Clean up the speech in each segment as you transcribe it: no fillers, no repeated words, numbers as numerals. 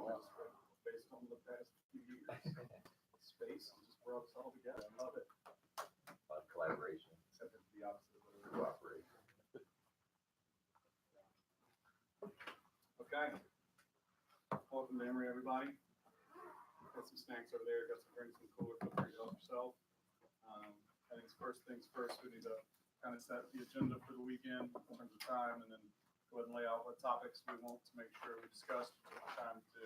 based on the past few years. Space just brought us all together. I love it. Collaboration. Except it's the opposite of Cooperation. Okay. Welcome to Emory, everybody. Got some snacks over there. Got some drinks and cooler. Feel free to help yourself. I think first things first, we need to kind of set the agenda for the weekend in terms of time, and then go ahead and lay out what topics we want to make sure we discuss. Take the time to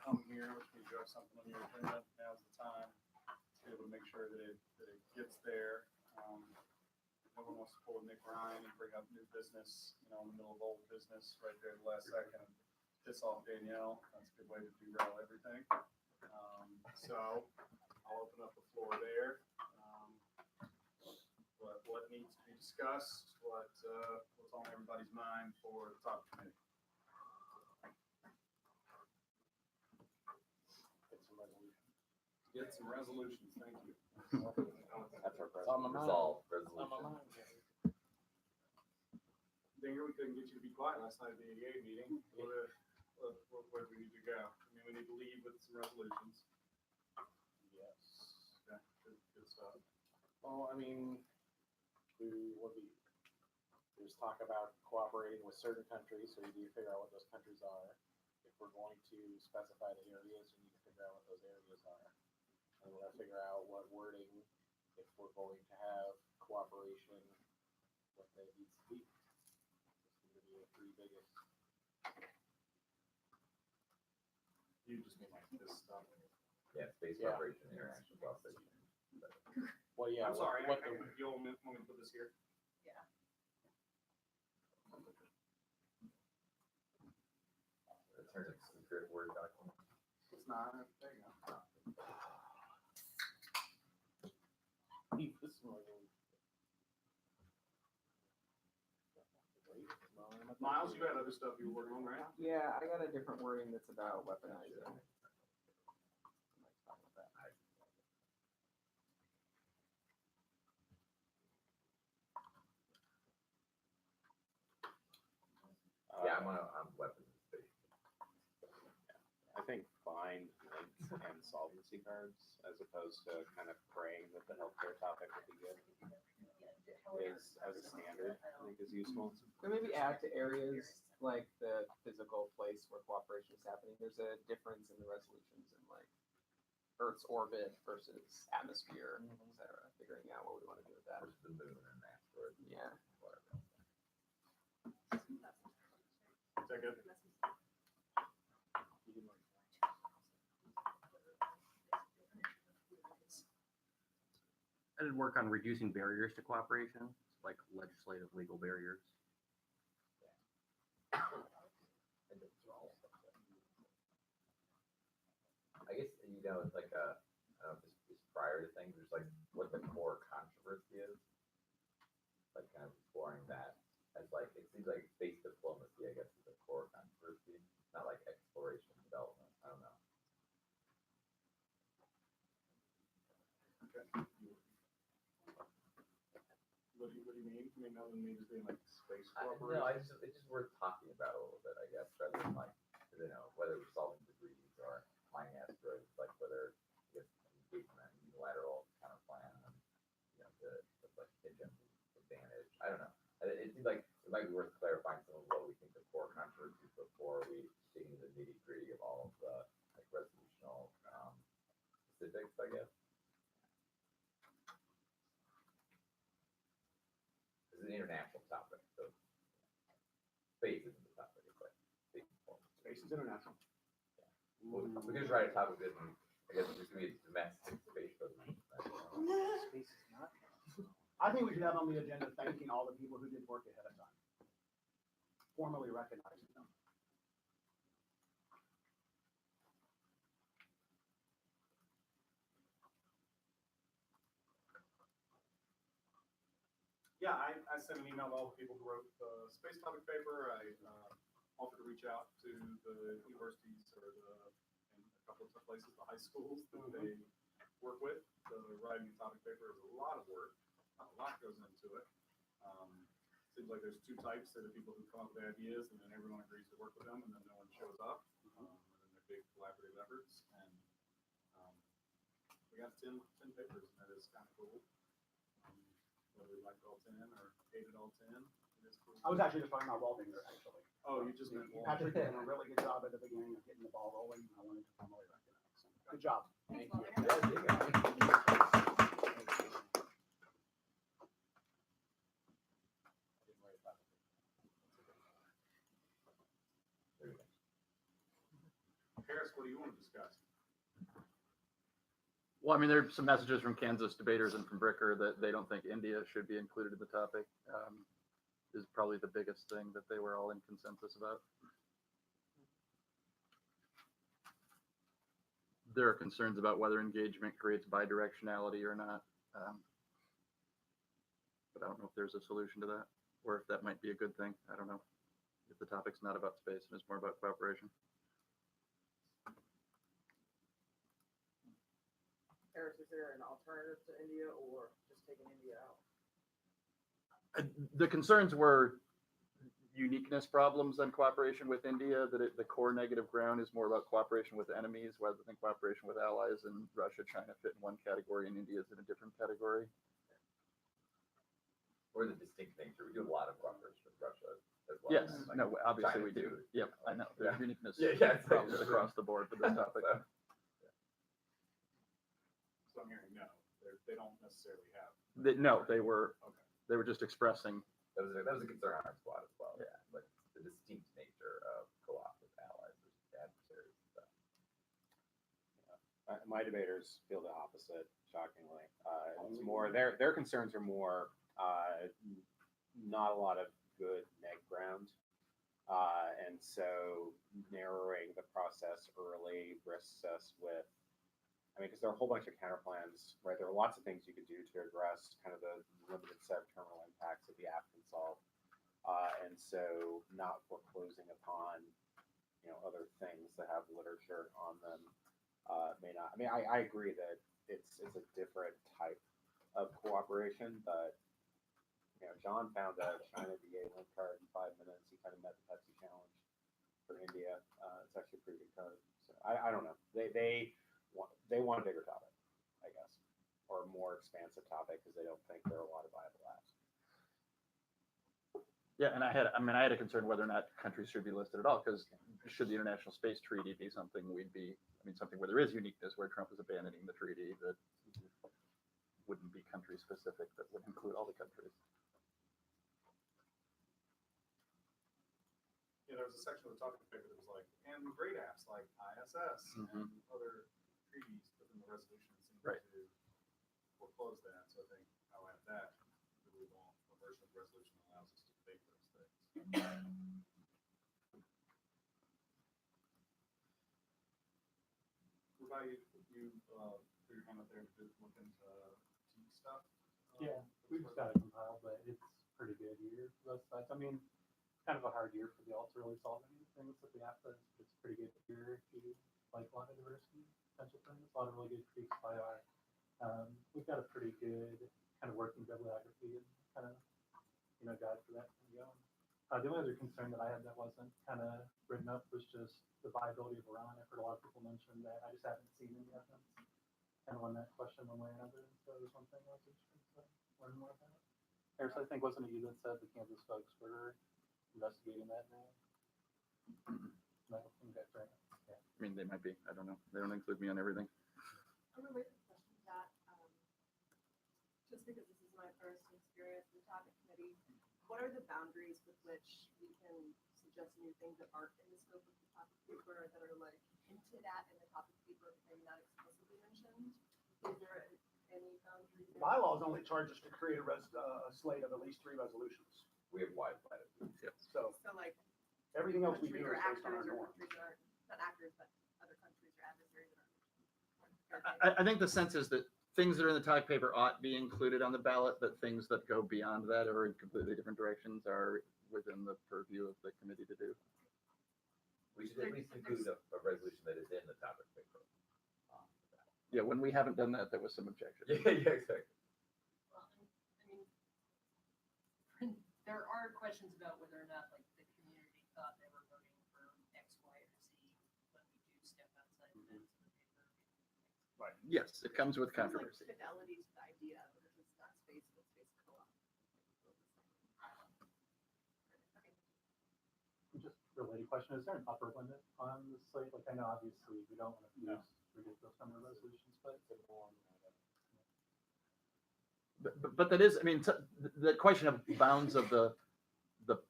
come here, which means you have something on your agenda. Now's the time to be able to make sure that it gets there. No one wants to pull a Nick Ryan and bring up new business, in the middle of old business right there at the last second. Piss off Danielle. That's a good way to derail everything. So I'll open up the floor there. What needs to be discussed? What's on everybody's mind for the topic committee? Get some resolutions. Thank you. That's our It's on my mind. resolve It's on my resolution. mind. Dinger, we couldn't get you to be quiet last night at the ADA meeting. Where do we need to go? I mean, we need to leave with some resolutions. Yes. Okay, good stuff. Well, I mean, there's talk about cooperating with certain countries, so you need to figure out what those countries are. If we're going to specify the areas, you need to figure out what those areas are. And we're gonna figure out what wording, if we're going to have cooperation, what that needs to be. It's gonna be the three biggest. You just mean like this stuff. Yeah, space Yeah. cooperation, international cooperation. Well, yeah. I'm sorry. What the, You want me to put this here? Turn it to secret Word document. It's not. There you go. this one. Miles, you had other stuff you were working on, right? Yeah, I got a different wording that's about weaponizing. Yeah, I'm weapons and space. I think bind links and solvency cards, as opposed to kind of praying that the healthcare topic would be good, is as a standard, I think is useful. Or maybe add to areas like the physical place where cooperation is happening. There's a difference in the resolutions in like Earth's orbit versus atmosphere, etc. Figuring out what we want to do with that. Versus the moon and asteroids. Yeah. Whatever. Is that good? I did work on reducing barriers to cooperation, like legislative legal barriers. I guess, it's like I don't know if this is prior to things, just like what the core controversy is. Like kind of exploring that as like, it seems like space diplomacy, I guess, is the core controversy, not like exploration and development. I don't know. Okay. What do you mean? I mean, other than me just being like space cooperation? No, it's just worth talking about a little bit, I guess, rather than like, whether we're solving degrees or flying asteroids, like whether, I guess, engaging in a unilateral kind of plan, and, the like contingent advantage. I don't know. It seems like it might be worth clarifying some of what we think the core controversies before we dig into the nitty gritty of all of the like resolutional specifics, I guess. This is an international topic, so space isn't the topic. It's like space diplomacy. Space is international. We can just write a topic that, I guess, there's gonna be a domestic space resolution. Space is not. I think we should have on the agenda thanking all the people who did work ahead of time. Formally recognizing them. Yeah, I sent an email to all the people who wrote the space topic paper. I offered to reach out to the universities and a couple of places, the high schools that they work with. The writing the topic paper is a lot of work. A lot goes into it. Seems like there's two types. There are the people who come up with ideas, and then everyone agrees to work with them, and then no one shows up. And then there are big collaborative efforts, and we got 10 papers, and that is kind of cool. Whether we like all 10 or hated all 10, it is cool. I was actually just talking about welding there, actually. Oh, you just meant one. Patrick did a really good job at the beginning of getting the ball rolling, and I wanted to formally recognize him. Good job. Thank Thanks, you. Walter. Yeah, there you go. There you go. Harris, what do you want to discuss? Well, I mean, there are some messages from Kansas debaters and from Bricker that they don't think India should be included in the topic. Is probably the biggest thing that they were all in consensus about. There are concerns about whether engagement creates bidirectionality or not. But I don't know if there's a solution to that, or if that might be a good thing. I don't know. If the topic's not about space and it's more about cooperation. Harris, is there an alternative to India or just taking India out? The concerns were uniqueness problems on cooperation with India, that the core negative ground is more about cooperation with enemies rather than cooperation with allies, and Russia, China fit in one category and India is in a different category. Or the distinct nature. We do a lot of cooperation with Russia as well. Yes, and, like, no, obviously China we do. too. Yep, I know. There's Yeah. uniqueness Yeah, it's like- problems across the board for this topic. So, So I'm hearing no, they don't necessarily have. No, they were Okay. just expressing. that was a concern on our squad as well. Yeah. Like the distinct nature of co-op with allies versus adversaries and stuff. My debaters feel the opposite, shockingly. It's more their concerns are more not a lot of good neg ground, and so narrowing the process early risks us with. I mean, because there are a whole bunch of counter plans, right? There are lots of things you could do to address kind of the limited set of terminal impacts that the app can solve, and so not foreclosing upon other things that have literature on them. May not. I mean, I agree that it's a different type of cooperation, but John found a China VA link card in 5 minutes. He kind of met the Pepsi challenge for India. It's actually a pretty good card. So I don't know. They want a bigger topic, I guess, or a more expansive topic because they don't think there are a lot of viable apps. Yeah, and I had a concern whether or not countries should be listed at all, because should the International Space Treaty be something something where there is uniqueness, where Trump is abandoning the treaty, that wouldn't be country specific, that would include all the countries. Yeah, there was a section of the talking paper that was like, and great apps like ISS and other treaties, but then the resolution seemed Right. to foreclose that. So I think I'll add that. We want a version of the resolution that allows us to debate those things. What about you? Put your hand up there and look into team stuff. Yeah, we just got it compiled, but it's pretty good year for those sites. I mean, kind of a hard year for the alt to really solve any things that the app does, but it's a pretty good year if you like a lot of diversity potential things. A lot of really good tweaks by our. We've got a pretty good kind of working bibliography and kind of guide for that kind of going. The only other concern that I had that wasn't kind of written up was just the viability of Iran. I've heard a lot of people mention that. I just haven't seen any evidence. Kind of on that question one way or another. So it was one thing I was interested to learn more about. Harris, I think wasn't it you that said the Kansas folks were investigating that now? No, I think that's right. Yeah. I mean, they might be. I don't know. They don't include me on everything. A related question to that, just because this is my first experience with the topic committee, what are the boundaries with which we can suggest new things that aren't in the scope of the topic paper, that are like hinted at in the topic paper, but maybe not explicitly mentioned? Is there any boundaries? The bylaws only charge us to create a slate of at least 3 resolutions. We have wide latitude. So So like everything else we do countries is or based on our actors or norm. countries that aren't, not actors, but other countries or adversaries that aren't. I think the sense is that things that are in the topic paper ought be included on the ballot, but things that go beyond that or in completely different directions are within the purview of the committee to do. We should at least include a resolution that is in the topic paper. Yeah, when we haven't done that, there was some objection. Yeah, exactly. Well, I mean, there are questions about whether or not like the community thought they were voting for X, Y, or Z when we do step Yes, it comes with Sounds like controversy. fidelity to the idea, because it's not space, but space co-op. Just related question, is there an upper limit on the site? Like, I know obviously we don't want to use ridiculous number of resolutions, but But that is, I mean, the question of bounds of the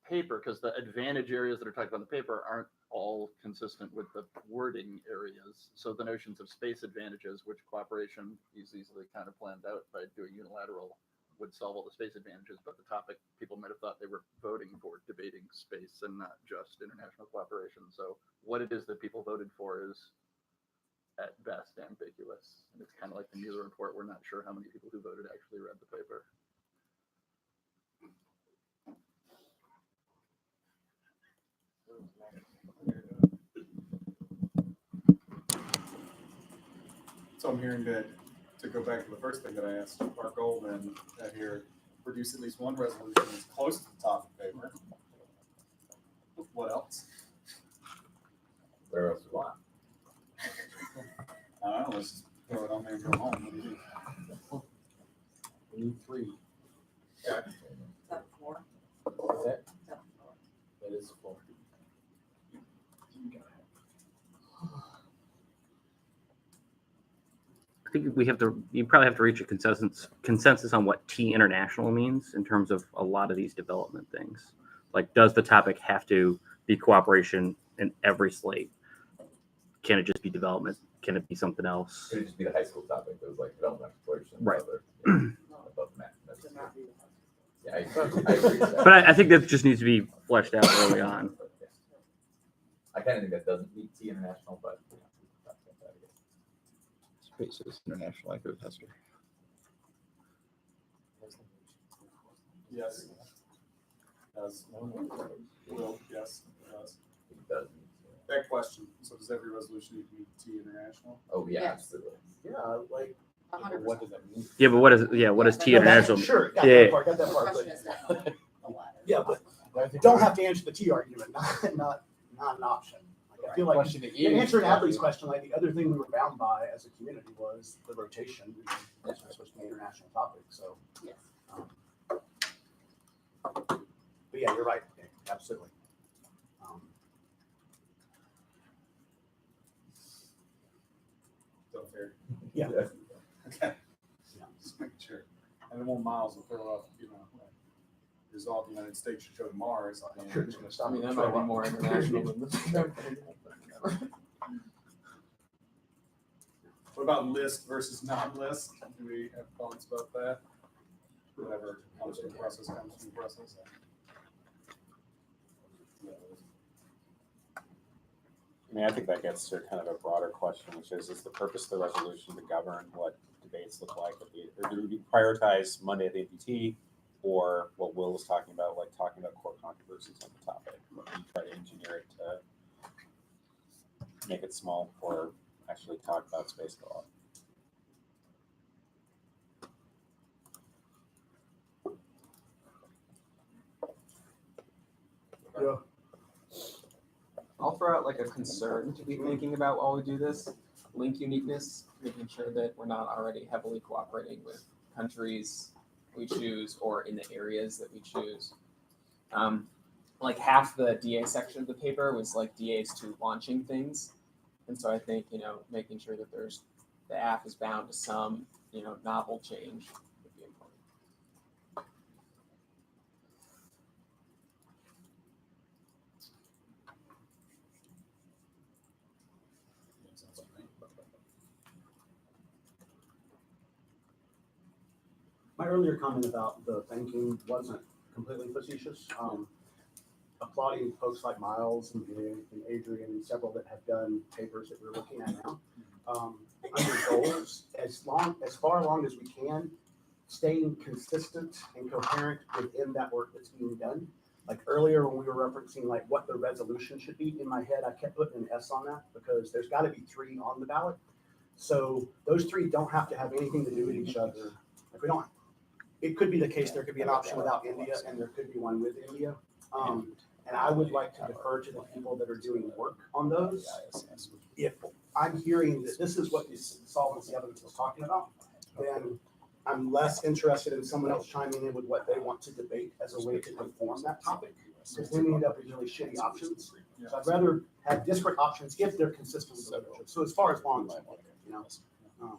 paper, because the advantage areas that are talked about in the paper aren't all consistent with the wording areas. So the notions of space advantages, which cooperation is easily kind of planned out by doing unilateral, would solve all the space advantages. But the topic, people might have thought they were voting for debating space and not just international cooperation. So what it is that people voted for is at best ambiguous. And it's kind of like the Mueller report. We're not sure how many people who voted actually read the paper. So I'm hearing that, to go back to the first thing that I asked, our goal then here, produce at least one resolution that's close to the topic paper. What else? Where else you want? I don't know, let's just throw it on there and go home. What do you think? We need 3. Is that 4? Is that? Is that 4? That is 4. I think you probably have to reach a consensus on what T international means in terms of a lot of these development things. Like, does the topic have to be cooperation in every slate? Can it just be development? Can it be something else? Could it just be the high school topic that was like development exploration? Right. Above math. To not be. Yeah, I agree with that. But I think that just needs to be fleshed out early on. I kind of think that doesn't meet T international, but you know, that's what that is. Space is international, I could Hester. Yes. Does. Will, yes, it does. It does. That question, so does every resolution need to meet T international? Oh, yeah, Yes. absolutely. Yeah, like, 100%. what does that mean? Yeah, but what is T No, that- international? Sure, got Yeah. that part, got that The part. question but- is not the latter. Yeah, but I think don't have to answer the T argument, not an option. Like, I feel like question to in you. answering Adley's question, like the other thing we were bound by as a community was the rotation. This was supposed to be an international topic, so. Yes. But yeah, you're right, Nick, absolutely. So fair. Yeah. Okay. Yeah. Just making sure. And then more miles will throw up, like, resolve the United States should go to Mars. I'm sure it's gonna stop. I mean, that might be more international than this. What about list versus non-list? Do we have thoughts about that? Whatever comes from process comes from process. I mean, I think that gets to kind of a broader question, which is the purpose of the resolution to govern what debates look like at the, or do we prioritize Monday at the NPT, or what Will was talking about, like talking about core controversies on the topic? Or do you try to engineer it to make it small or actually talk about space co-op? Yeah. I'll throw out like a concern to be thinking about while we do this. Link uniqueness, making sure that we're not already heavily cooperating with countries we choose or in the areas that we choose. Like half the DA section of the paper was like DAs to launching things. And so I think, making sure that the app is bound to some, novel change would be important. My earlier comment about the thinking wasn't completely facetious. Applauding folks like Miles and Adrian and several that have done papers that we're looking at now. Under goals, as far along as we can, staying consistent and coherent within that work that's being done. Like earlier when we were referencing like what the resolution should be, in my head, I kept putting an S on that because there's got to be 3 on the ballot. So those 3 don't have to have anything to do with each other. If we don't, it could be the case there could be an option without India and there could be one with India. And I would like to defer to the people that are doing work on those. If I'm hearing that this is what the solvency evidence is talking about, then I'm less interested in someone else chiming in with what they want to debate as a way to inform that topic. Because then we end up with really shitty options. So I'd rather have disparate options if they're consistent with the literature. So as far as long, you know. um,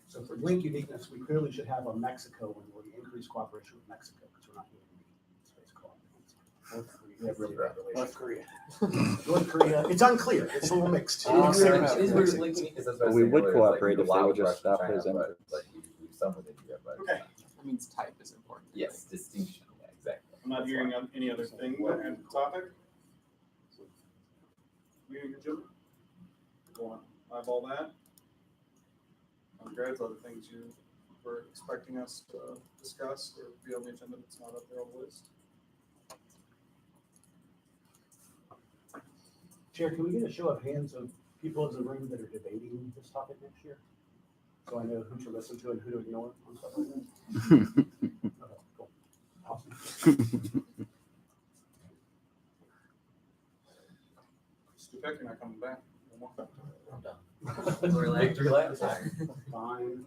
So for link uniqueness, we clearly should have a Mexico one where we increase cooperation with Mexico because we're not doing space cooperation. We have really bad North relations. Korea. North Korea, it's unclear. It's a little mixed. Oh, It's fair mixed. enough. It is weird, like, Well, we would cooperate if they would just stop China, those but, imports. like, you do some with India, but. Okay. That means type is important. Yes, distinction, yeah, exactly. I'm not hearing any other thing on the topic. Meeting agenda? Go on, eyeball that. Congrats, other things you were expecting us to discuss or be on the agenda that's not up there on the list. Chair, can we get a show of hands of people in the room that are debating this topic next year? So I know who to listen to and who to ignore on stuff like that. Okay, cool. Awesome. Stupek, you're not coming back. No more. I'm done. Victory lap. Fine.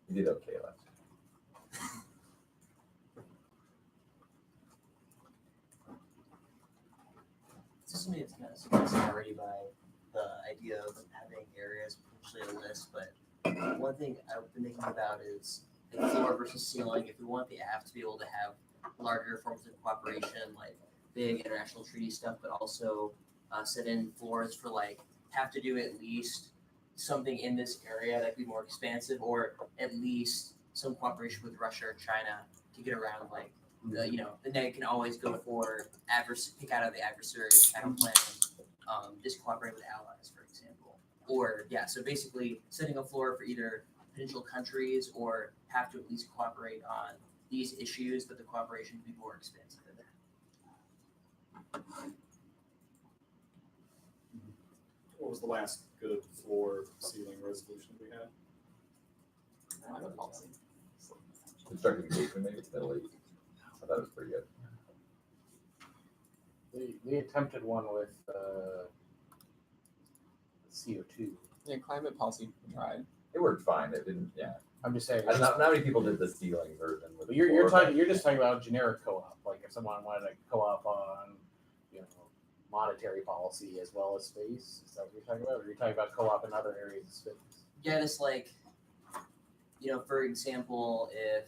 You did okay last year. This is something that's kind of suggested already by the idea of having areas, potentially a list, but one thing I've been thinking about is like floor versus ceiling. If we want the app to be able to have larger forms of cooperation, like big international treaty stuff, but also set in floors for like have to do at least something in this area that could be more expansive, or at least some cooperation with Russia or China to get around like the neg can always go for pick out of the adversary kind of plan, just cooperate with allies, for example. Or so basically setting a floor for either potential countries or have to at least cooperate on these issues, but the cooperation can be more expansive than that. What was the last good floor ceiling resolution we had? Climate policy. Constructive engagement, maybe it's Middle East. I thought it was pretty good. They attempted one with CO2. Yeah, climate policy tried. It worked fine. It didn't, yeah. I'm just saying. I don't know how many people did the ceiling version. With But you're floor, talking. You're just talking about generic co-op. Like if someone wanted to co-op on, monetary policy as well as space. Is that what you're talking about? Or you're talking about co-op in other areas of space? Yeah, just like, for example, if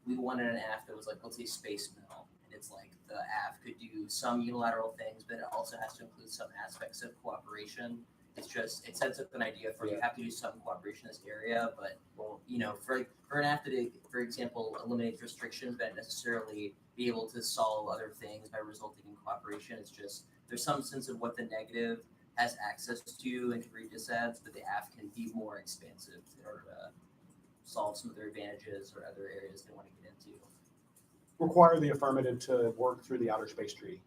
we wanted an app that was like, let's say Space Mill, and it's like the app could do some unilateral things, but it also has to include some aspects of cooperation. It's just, it sets up an idea for you have to do some cooperation in this area, but, for an app to, for example, eliminate restrictions, but necessarily be able to solve other things by resulting in cooperation, it's just, there's some sense of what the negative has access to and can read disads, but the app can be more expansive in order to solve some of their advantages or other areas they want to get into. Require the affirmative to work through the outer space treaty.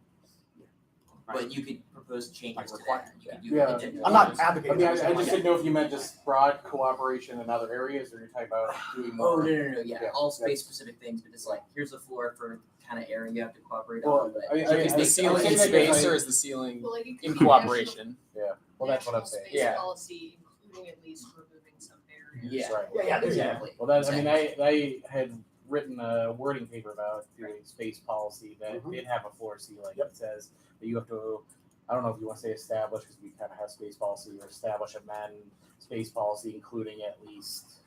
But you could propose changes Like to require- that. You could do Yeah. addendum. I'm not I advocating. mean, I for just this. didn't know if you meant just broad cooperation in other areas, or you're talking about doing Oh, more. no, Yeah, all space specific things, but it's like, here's a floor for kind of area you have to cooperate Well, on, but. Is the ceiling in space or is the ceiling Well, like it could in be cooperation? Yeah, well, that's what I'm national saying. space Yeah, policy, including at least removing some barriers. Yeah. right. Yeah, there's Exactly. Well, that's, I mean, I had written a wording paper about doing space policy that Mhm. did have a floor ceiling. Yep. It says that you have to, I don't know if you want to say establish, because we kind of have space policy, or establish, amend space policy, including at least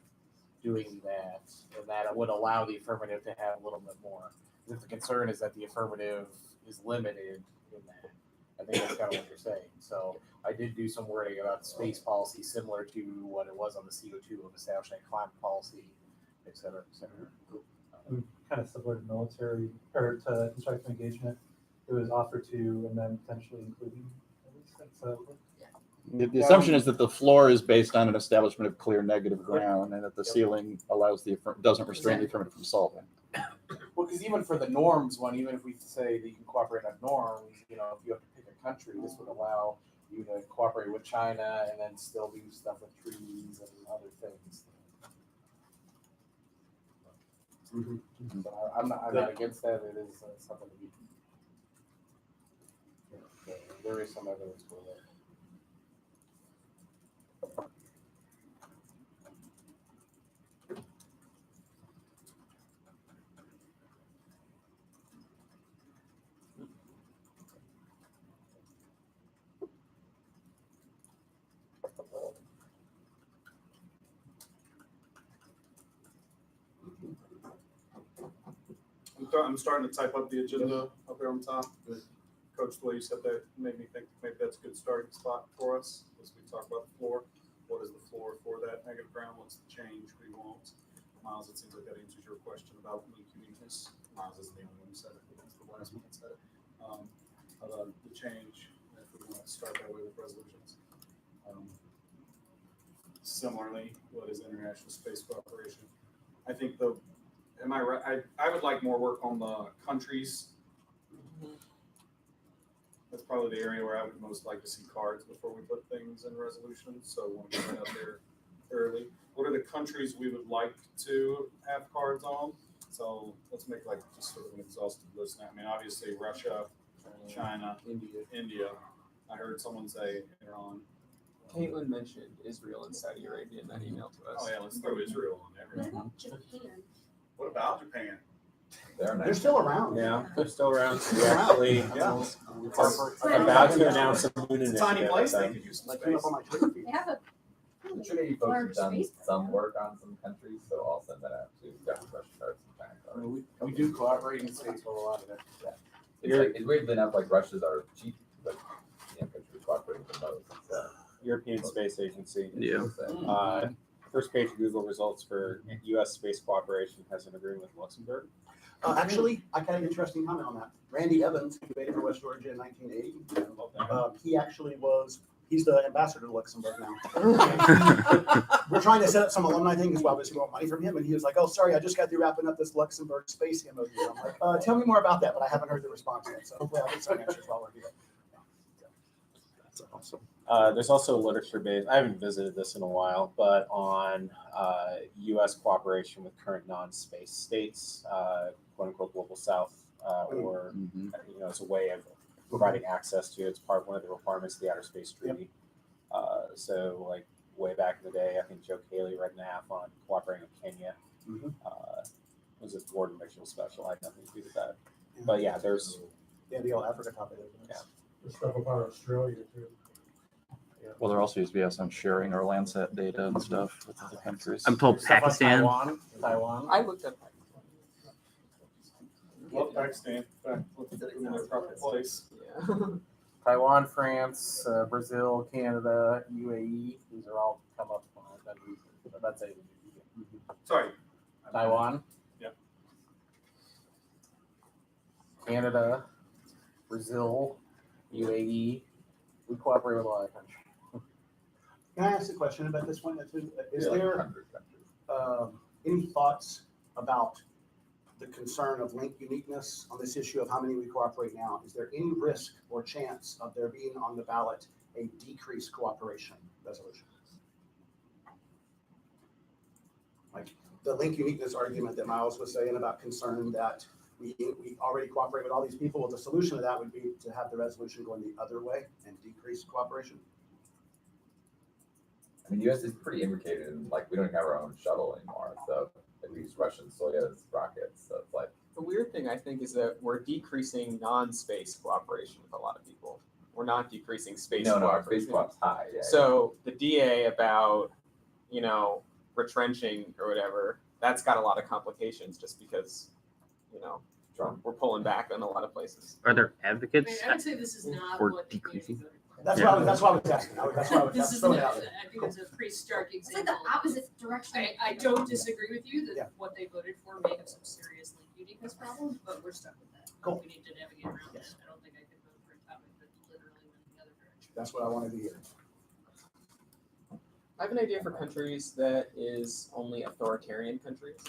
doing that, and that would allow the affirmative to have a little bit more. If the concern is that the affirmative is limited in that, I think that's kind of what you're saying. So I did do some wording about space policy similar to what it was on the CO2 of establishing a climate policy, et cetera, et cetera. Kind of similar to military or to constructive engagement. It was offered to and then potentially including at least so The assumption is that the floor is based on an establishment of clear negative ground, and that the ceiling allows doesn't restrain the affirmative from solving. Well, because even for the norms one, even if we say that you can cooperate on norms, if you have to pick a country, this would allow you to cooperate with China and then still do stuff with treaties and other things. So I'm not against that. It is something to be. there is some evidence for that. I'm starting to type up the agenda up there on top. Coach, the way you said that made me think maybe that's a good starting spot for us as we talk about the floor. What is the floor for that negative ground? What's the change we want? Miles, it seems like that answers your question about link uniqueness. Miles isn't the only one who said it, but that's the last one that said it. The change, if we want to start that way with resolutions. Similarly, what is international space cooperation? I think am I right? I would like more work on the countries. That's probably the area where I would most like to see cards before we put things in resolutions. So I want to get that out there early. What are the countries we would like to have cards on? So let's make like just sort of an exhaustive list now. I mean, obviously Russia, China, India. I heard someone say Iran. Caitlin mentioned Israel and Saudi Arabia in that email to us. Oh yeah, let's throw Israel on there. What about Japan? What about Japan? They're still around. Yeah, they're still around. We actually Yeah. are about to announce a moon It's a tiny initiative. place. with They them. could use some Like came space. up on my Twitter feed. They have a I'm sure you folks have large done space some program. work on some countries, so I'll send that out to Dr. Rush Cards and China I cards. mean, we do cooperate in space with a lot of it. It's like, it's weirdly enough, like Russia's our cheap, but, country we cooperate with the most. It's, European Space Agency. Yeah. First page of Google results for U.S. space cooperation has an agreement with Luxembourg. Actually, I got an interesting comment on that. Randy Evans, who debated for West Georgia in 1980, he actually he's the ambassador to Luxembourg now. We're trying to set up some alumni thing because we obviously want money from him. And he was like, oh, sorry, I just got through wrapping up this Luxembourg space MOU. I'm like, tell me more about that, but I haven't heard the response yet. So hopefully I'll get some answers while we're here. That's awesome. There's also literature based, I haven't visited this in a while, but on U.S. cooperation with current non-space states, quote unquote global south, or it's a way of providing access to. It's one of the requirements of the Outer Space Treaty. So like way back in the day, I think Joe Cayley read an app on cooperating with Kenya. Was it Gordon Mitchell special? I had nothing to do with that. But yeah, there's the old Africa topic. Yeah. There's stuff about Australia too. Well, there also used to be us on sharing our Landsat data and stuff with other countries. I'm told Stuff on Pakistan. Taiwan. I looked up. Well, Pakistan, put them in their proper place. Yeah. Taiwan, France, Brazil, Canada, UAE. These are all come up when I've done research. But that's it. Sorry. Taiwan. Yep. Canada, Brazil, UAE. We cooperate with a lot of countries. Can I ask a question about this one? Is yeah, like there 100 countries. any thoughts about the concern of link uniqueness on this issue of how many we cooperate now? Is there any risk or chance of there being on the ballot a decreased cooperation resolution? Like the link uniqueness argument that Miles was saying about concern that we already cooperate with all these people. Well, the solution to that would be to have the resolution going the other way and decrease cooperation. I mean, the U.S. is pretty implicated in, like, we don't even have our own shuttle anymore, so we use Russian Soyuz rockets, so it's like. The weird thing I think is that we're decreasing non-space cooperation with a lot of people. We're not decreasing space No, our cooperation. space co-op's high, yeah. So the DA about, retrenching or whatever, that's got a lot of complications just because, Trump. we're pulling back in a lot of places. Are there I mean, advocates I would say this is not for what the decreasing? community voted for. That's Yeah. what I was asking. That's why I was This is throwing it not, out there. I think it's a pretty stark It's like the example. opposite direction. I don't disagree with you Yeah. that what they voted for may have some serious link uniqueness problems, but we're stuck with that. Cool. We need to navigate around that. Yes. I don't think I could vote for a topic that literally went the other direction. That's what I wanted to hear. I have an idea for countries that is only authoritarian countries.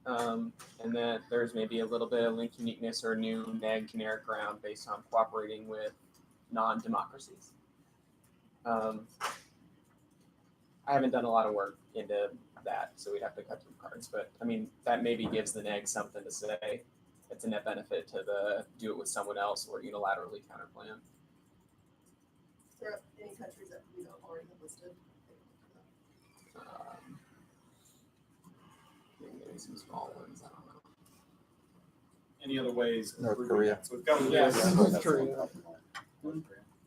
And that there's maybe a little bit of link uniqueness or new generic ground based on cooperating with non-democracies. I haven't done a lot of work into that, so we'd have to cut some cards. But I mean, that maybe gives the neg something to say. It's a net benefit to the do it with someone else or unilaterally counterplan. there are any countries that we don't already have listed? Maybe some small ones, I don't know. Any other ways? of North improving Korea. that? So we've got a Yeah, list. North Korea.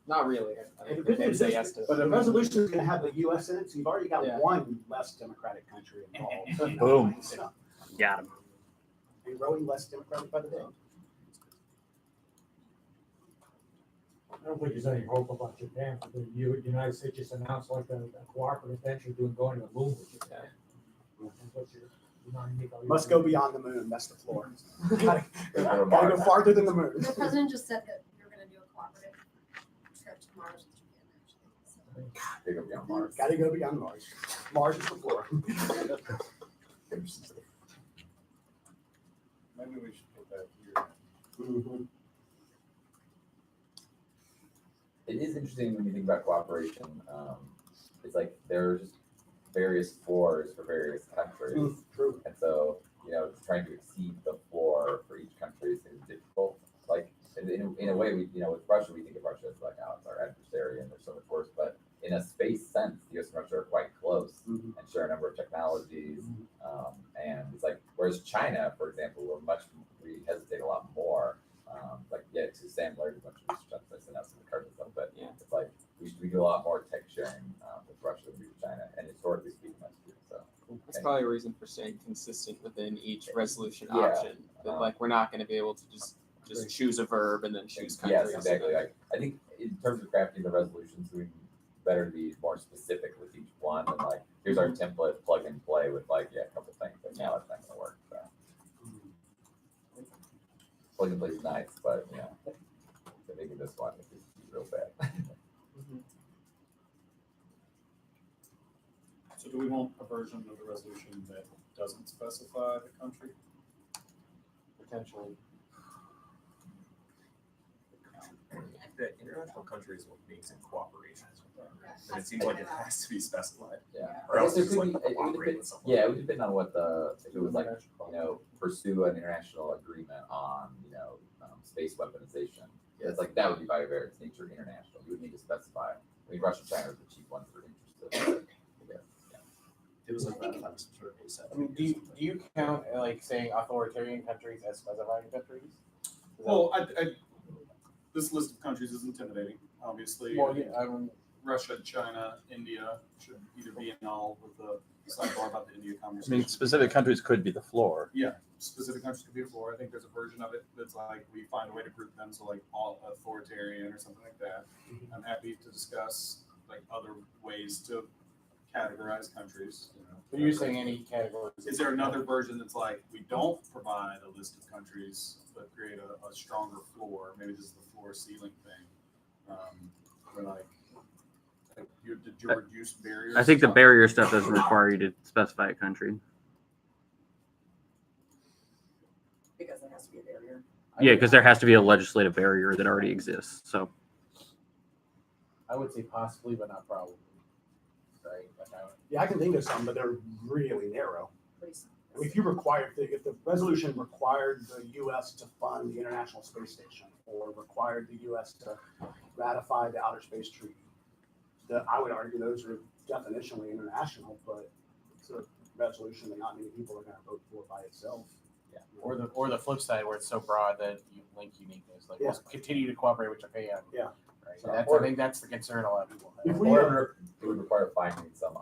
Not really. I And think the they good say news yes is, to. but the resolution is gonna have the US in it, so you've already got Yeah. one less democratic country involved. Boom. So, Got him. and growing less democratic by the day. I don't think there's any hope about Japan. The United States just announced like a cooperative venture going to the moon with Japan. What's your- you know, you make all your- Must go beyond the moon, that's the floor. Gotta Go to gotta go Mars. farther than the moon. The president just said that you're gonna do a cooperative trip to Mars with Japan, actually, so. They go beyond Mars. Gotta go beyond Mars. Mars is the floor. Maybe we should put that here. It is interesting when you think about cooperation. It's like there's various floors for various countries. True. And so, trying to exceed the floor for each country is difficult. Like, in a way, with Russia, we think of Russia as like, it's our adversary and there's so much worse. But in a space sense, the US and Russia are quite close and share a number of technologies. And it's like, whereas China, for example, we hesitate a lot more. To Sam learned a bunch of research on this and out some cards and stuff, but Yeah. it's like we do a lot more tech sharing with Russia than we do with China, and historically speaking, that's true. So That's probably a reason for staying consistent within each resolution Yeah. option. That like we're not going to be able to just choose a verb and then choose countries. yes, exactly. Like I think in terms of crafting the resolutions, we better to be more specific with each one, and like here's our template, plug and play with a couple things. But now it's not going to work. So plug and play is nice, but making this one is real bad. So do we want a version of the resolution that doesn't specify the country? Potentially. The international countries will need some cooperation. And it seems like it has to be specified. Yeah. Or I else guess it's just there like could be- cooperate with someone. Yeah, it would depend on what if it was like, pursue an international agreement on, space weaponization. It's like, that would be by its nature international. You would need to specify. I mean, Russia and China are the chief ones that are interested. I guess, yeah. It was like ratified some sort of ASAP. I mean, do you count like saying authoritarian countries as specifying countries? Is that- Well, this list of countries is intimidating, obviously. Well, yeah, I mean, Russia, China, India should either be in all with the sidebar about the India I conversation. mean, specific countries could be the floor. Yeah, specific countries could be before. I think there's a version of it that's like we find a way to group them, so like all authoritarian or something like that. I'm happy to discuss like other ways to categorize countries. so you're saying any categories? Is there another version that's like we don't provide a list of countries but create a stronger floor? Maybe this is the floor ceiling thing. Where like did you reduce barriers? I think the barrier stuff doesn't require you to specify a country. Because there has to be a barrier. Yeah, because there has to be a legislative barrier that already exists. So I would say possibly, but not probably. Right? Yeah, I can think of some, but they're really narrow. I mean, if the resolution required the US to fund the International Space Station or required the US to ratify the Outer Space Treaty, I would argue those are definitionally international, but it's a resolution that not many people are going to vote for by itself. Yeah. Or the flip side where it's so broad that you link uniqueness, like Yeah. we'll continue to cooperate with Japan. Yeah. Right. So- I think that's the concern a lot of people have. If we, Or it would require finding some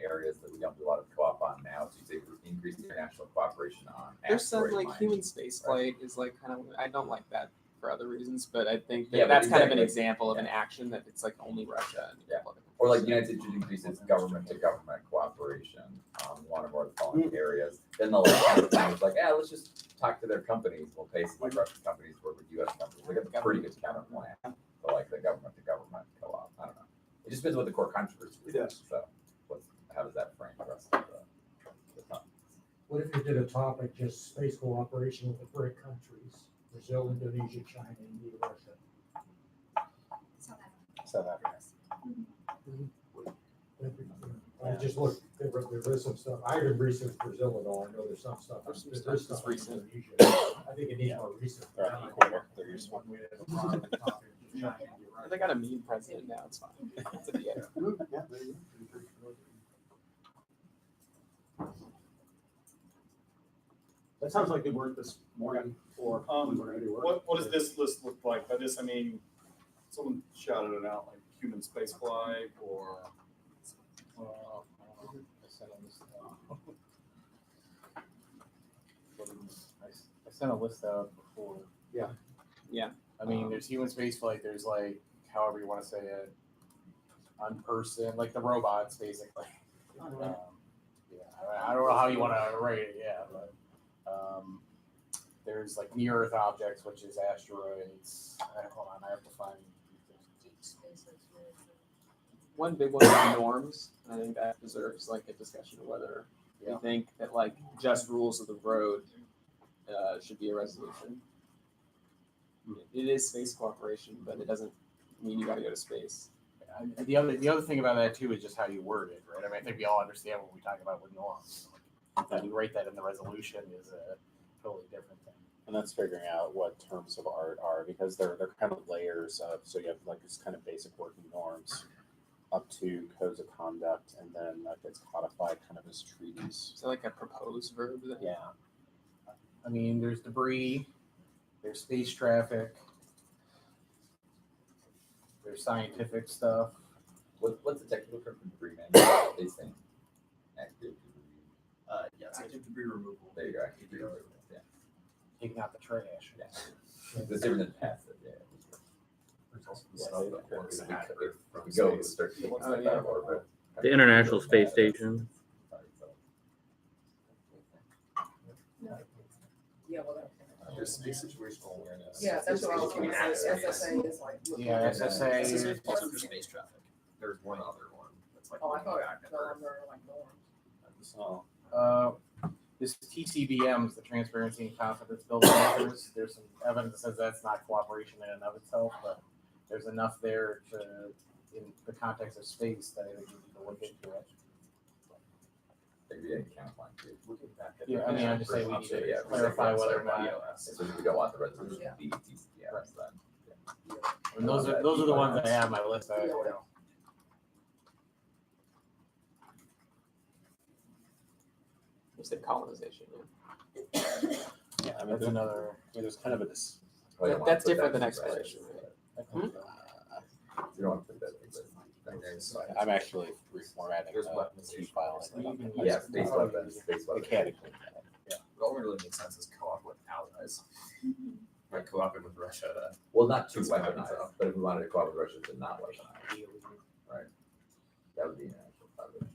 areas that we don't do a lot of co-op on now. So you say increase international cooperation on. There's some asteroid like mining. human space flight is like kind of I don't like that for other reasons, but I think Yeah, but that's kind of an exactly. example of an Yeah. action that it's like only Russia and Yeah. other countries. Or like the United States should increase its government to government cooperation on one or more of the following areas. Then they'll it's like, let's just talk to their companies. We'll pay some like Russian companies work with US companies. We have a pretty good counter plan for like the government to government co-op. I don't know. It just depends what the core controversy is. Yes. So how does that frame the rest of the topic? What if you did a topic just space cooperation with the BRIC countries, Brazil, Indonesia, China, India, Russia? South Africa. I just looked, there is some stuff, I didn't research Brazil at all, I know there's some stuff. There's some There's stuff stuff that's recent. on Indonesia. I think it needs more research. They're on the equator. They're useful. One way to have a broad topic, China, India, They got a mean president now. It's fine. It's at the end. Yeah, there you go. That sounds like good work this morning for when we're gonna do work. What does this list look like? By this, I mean, someone shouted it out, like human spaceflight or, I sent a list out before. Yeah. Yeah. I mean, there's human spaceflight. There's like, however you want to say it, unperson, like the robots, basically. Yeah, I don't know how you want to write it. Yeah, but there's like near Earth objects, which is asteroids. Hold on, I have to find. One big one is norms. I think that deserves like a discussion of whether Yeah. we think that like just rules of the road should be a resolution. It is space cooperation, but it doesn't mean you got to go to space. The other thing about that too is just how you word it, right? I mean, I think we all understand what we talk about with norms. How you write that in the resolution is a totally different thing. And that's figuring out what terms of art are, because they're kind of layers of, so you have like this kind of basic working norms up to codes of conduct, and then that gets codified kind of as treaties. So like a proposed verb. Yeah. I mean, there's debris, there's space traffic, there's scientific stuff. What's the technical term for debris management? These things. Active debris. Yeah, it's active debris removal. There you go. Active debris removal. Yeah. Taking out the trash. Yeah. It's different than passive. Yeah. There's also the Yeah, stuff so that works if we at go- Earth if from we go space. start to Oh, yeah. The International Space Station. Yeah, well, that. There's space situational awareness. Yeah, that's what I was gonna say, SSA is like. Yeah, SSA. Also for space traffic. There's one other one that's like. Oh, I thought back it at fell Earth. under like norms. So This TCBMs, the Transparency and Confidence Building measures, there's some evidence that says that's not cooperation in and of itself, but there's enough there to, in the context of space, that I think we need to look into it. Maybe a count line too. Looking back at. Yeah, I mean, I'm just saying we need to Yeah, clarify whether or not, Especially if we don't want the resolution Yeah. to be TCPS, then. and those are the ones that I have on my list. You said colonization. yeah, I mean, That's another. there's kind of a Oh, you don't want That's to put different that than in the exploration, resolution. You don't want to put that in the resolution. I'm actually reformatting There's the weapons two files. Yeah, space weapons, space weapons. Mechanically. What only really makes sense is co-op with allies. Like co-oping with Russia to. Well, not to That's what happens, weaponize, but if we wanted to cooperate with Russia to not weaponize, right? That would be an actual problem.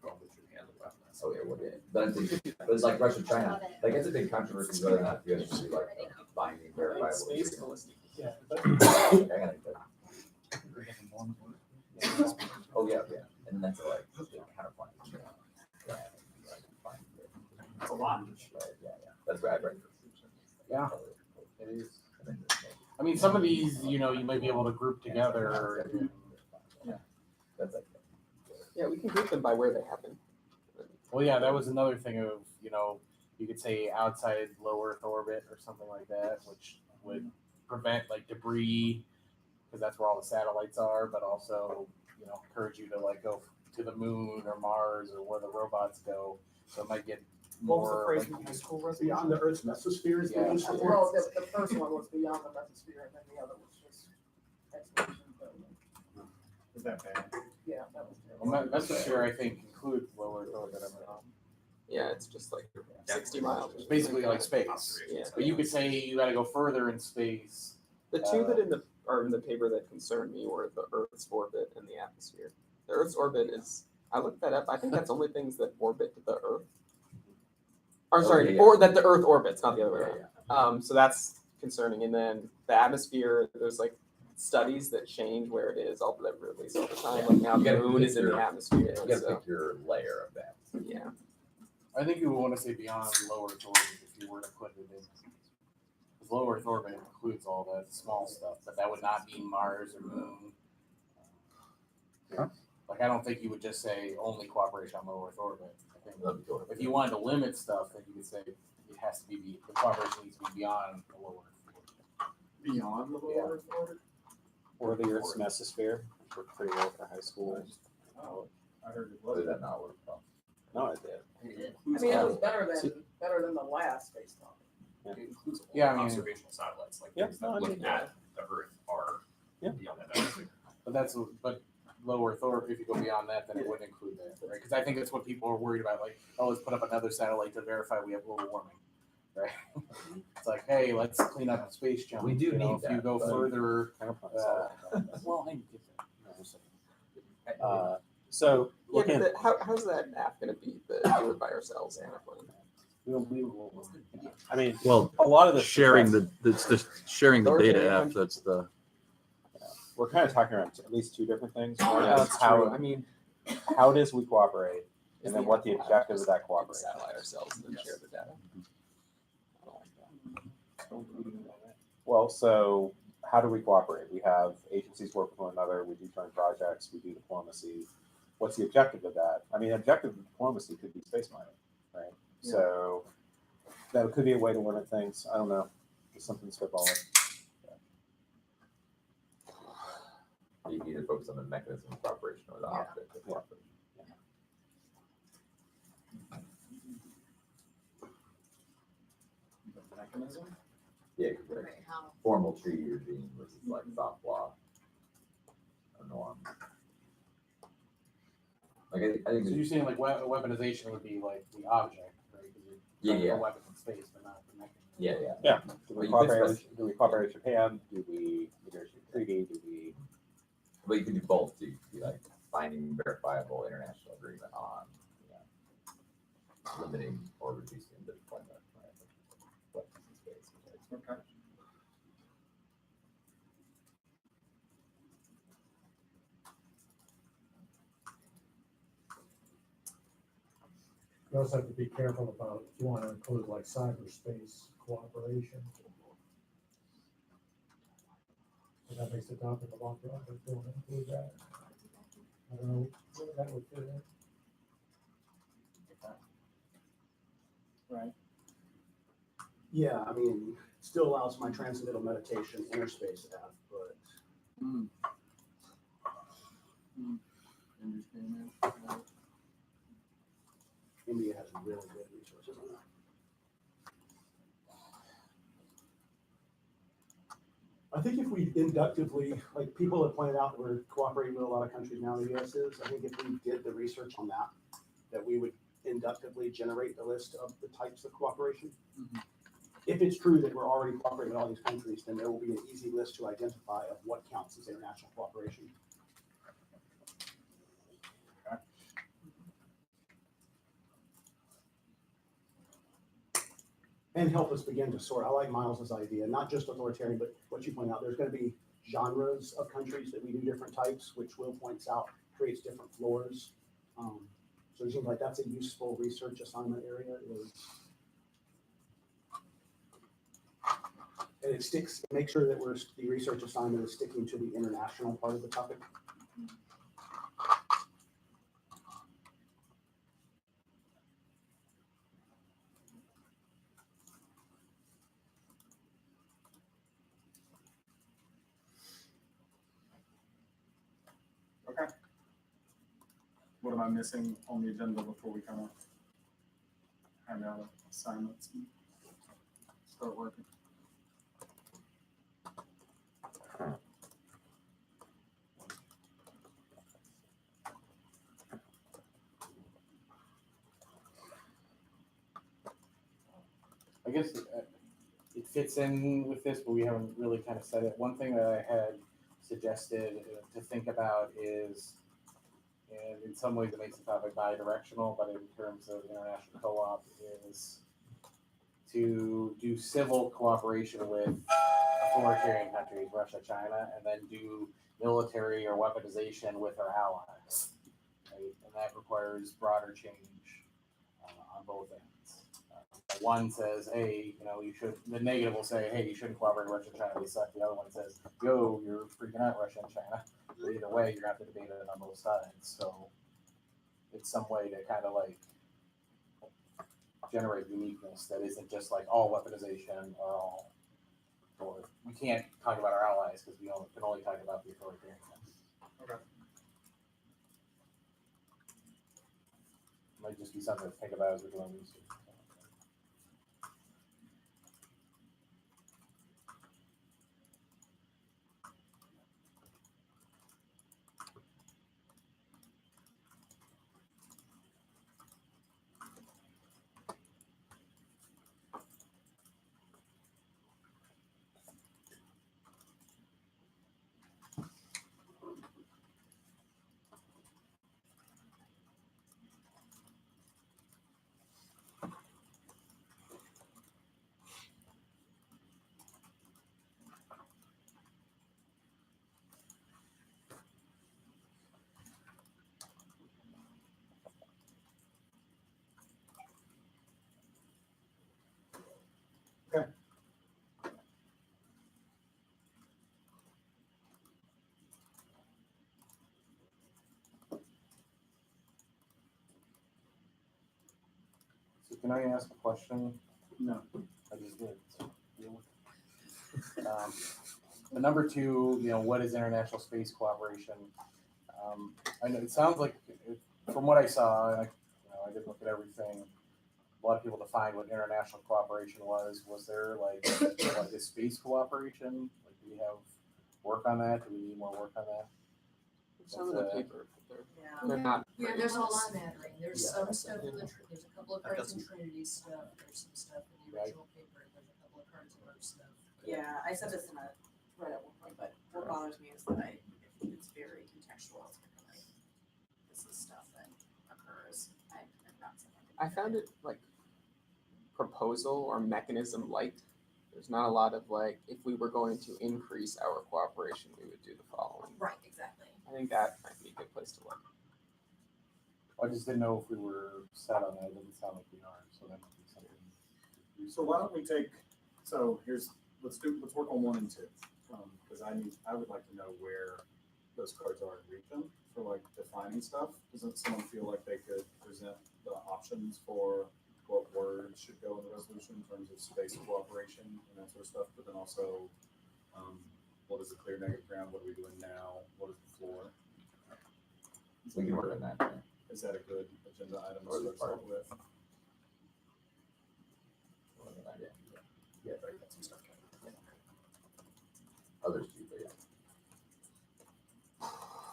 Probably should handle weapons. Oh, yeah, well, yeah. But it's like Russia, China, like it's a big controversy whether or not you guys should be like binding verifiable. Space agreements. ballistic. Yeah. Hang on, oh, yeah, yeah, and that's like, the counterpoint. Yeah, like, It's a lot. yeah, that's what I'd write. Yeah. It is. I mean, some of these, you might be able to group together. That's like, Yeah, we can group them by where they happen. Well, yeah, that was another thing of, you could say outside low Earth orbit or something like that, which would prevent like debris, because that's where all the satellites are, but also, encourage you to like go to the moon or Mars or where the robots go. So it might get What was the more. phrase like, in high school? Beyond the Earth's mesosphere is the Yeah. useful word? Well, the first one was beyond the mesosphere, and then the other was just exploration building. Is that bad? Yeah, that was well, terrible. mesosphere, I think, includes low Earth orbit. I don't know. Yeah, it's just like 60 miles. It's basically like space. Yeah. But you could say you got to go further in space. The two that are in the paper that concerned me were the Earth's orbit and the atmosphere. The Earth's orbit is, I looked that up. I think that's only things that orbit the Earth. Or sorry, yeah. or that the Earth orbits, not the other way yeah, around. yeah. So that's concerning. And then the atmosphere, there's like studies that change where it is all that release all the time. Like now You the gotta moon pick is in the your- atmosphere. You gotta So, pick your layer of that. yeah. I think you would want to say beyond low Earth orbit if you were to put it in. Because low Earth orbit includes all that small stuff, but that would not mean Mars or Moon. Like, I don't think you would just say only cooperation on low Earth orbit. I think Let me go with if it. you wanted to limit stuff, then you could say it has to be, the cooperation needs to be beyond the low Earth orbit. Beyond the Yeah. lower orbit? Or the Earth's mesosphere, which worked pretty well for high school. Oh, I heard it Or was. did that not work well? No, it did. I mean, it was better than the last space topic. It includes all Yeah, I the mean- observational satellites, like Yeah, things no, I that look mean, at the Earth are Yeah. beyond that atmosphere. But low Earth orbit, if you go beyond that, then it wouldn't include that, right? Because I think that's what people are worried about, like, oh, let's put up another satellite to verify we have global warming, right? It's like, hey, let's clean up space junk. We do You know, need if you that, go but- further, Enterprise. well, I get that. No, I'm saying. So Yeah, looking, but how's that app gonna be do it by ourselves and I mean, Well, a lot of the sharing success- it's just sharing the data app. That's the we're kind of talking around at least two different things. One Yeah, is that's how true. I mean, how does we cooperate, is and then what the app objective of just that cooperation. satellite ourselves and then Yes. share the data. I don't like that. Well, so how do we cooperate? We have agencies work with one another. We do joint projects. We do diplomacy. What's the objective of that? I mean, objective of diplomacy could be space mining, right? Yeah. So that could be a way to limit things. I don't know. Just something spitballing. You can either focus on the mechanism of cooperation or the object of cooperation. The mechanism? Yeah, 'cause like Right, how? formal treaty regime versus like soft law. Norm. Like I think So you're saying like weaponization would be like the object, right? 'Cause you're Yeah, trying to yeah. put weapons in space, but not the mechanism. yeah. Do Well, we you could cooperate? spec- Do we cooperate with Japan? Do we negotiate a treaty? Do we? But you can do both too. You could be like finding verifiable international agreement on, you know, limiting or reducing the deployment of weapons in space. Okay. You also have to be careful about, if you want to include like cyberspace cooperation. And that makes the topic a lot broader, if you want to include that. I don't know where that would fit in. Right. Yeah, I mean, it still allows my transcendental meditation interspace app, but Understand that. India has really good resources on that. I think if we inductively, like people have pointed out, we're cooperating with a lot of countries now, the US is, I think if we did the research on that, that we would inductively generate the list of the types of cooperation. If it's true that we're already cooperating with all these countries, then there will be an easy list to identify of what counts as international cooperation. And help us begin to sort. I like Miles's idea, not just authoritarian, but what you point out, there's going to be genres of countries that we do different types, which Will points out creates different floors. So it seems like that's a useful research assignment area. And it sticks, make sure that the research assignment is sticking to the international part of the topic. Okay. What am I missing on the agenda before we kind of hand out assignments and start working? I guess it fits in with this, but we haven't really kind of said it. One thing that I had suggested to think about is, and in some ways it makes the topic bi-directional, but in terms of international co-op, is to do civil cooperation with authoritarian countries, Russia, China, and then do military or weaponization with our allies. Right? And that requires broader change on both ends. One says, hey, you know, you should, the negative will say, hey, you shouldn't cooperate with Russia and China, they suck. The other one says, yo, you're freaking out Russia and China. But either way, you're going to have to debate it on both sides. So it's some way to kind of like generate uniqueness that isn't just like all weaponization or all, or we can't talk about our allies because we can only talk about the could just be something to think about as we're doing research. So can I ask a question? No. I just did. So, the number two, what is international space cooperation? I know it sounds like, from what I saw, and I did look at everything. A lot of people defined what international cooperation was. Was there like a space cooperation? Like, do we have work on that? Do we need more work on that? Some of the paper, but Yeah. they're not. Yeah, great. there's a smattering. There's Yeah. some stuff in the, there's a couple of I've got cards in some- Trinity's stuff, there's some stuff in the Right. original paper, and there's a couple of cards in our stuff. Yeah, I said this in a thread at one point, but what bothers me is that it's very contextual. It's kind of like, this is stuff that occurs. I'm not saying. I found it like proposal or mechanism light. There's not a lot of like, if we were going to increase our cooperation, we would do the following. Right, exactly. I think that might be a good place to look. I just didn't know if we were set on that. It doesn't sound like we are. So that might be something. So why don't we take, so here's, let's work on 1 and 2. Because I would like to know where those cards are in region for like defining stuff. Doesn't someone feel like they could present the options for what words should go in the resolution in terms of space cooperation and that sort of stuff, but then also what is the clear negative ground? What are we doing now? What is the floor? We can work on that. Yeah. Is that a good agenda item Or the to start part. with? Work on that, yeah. Yeah, I got some stuff. Others too, but yeah.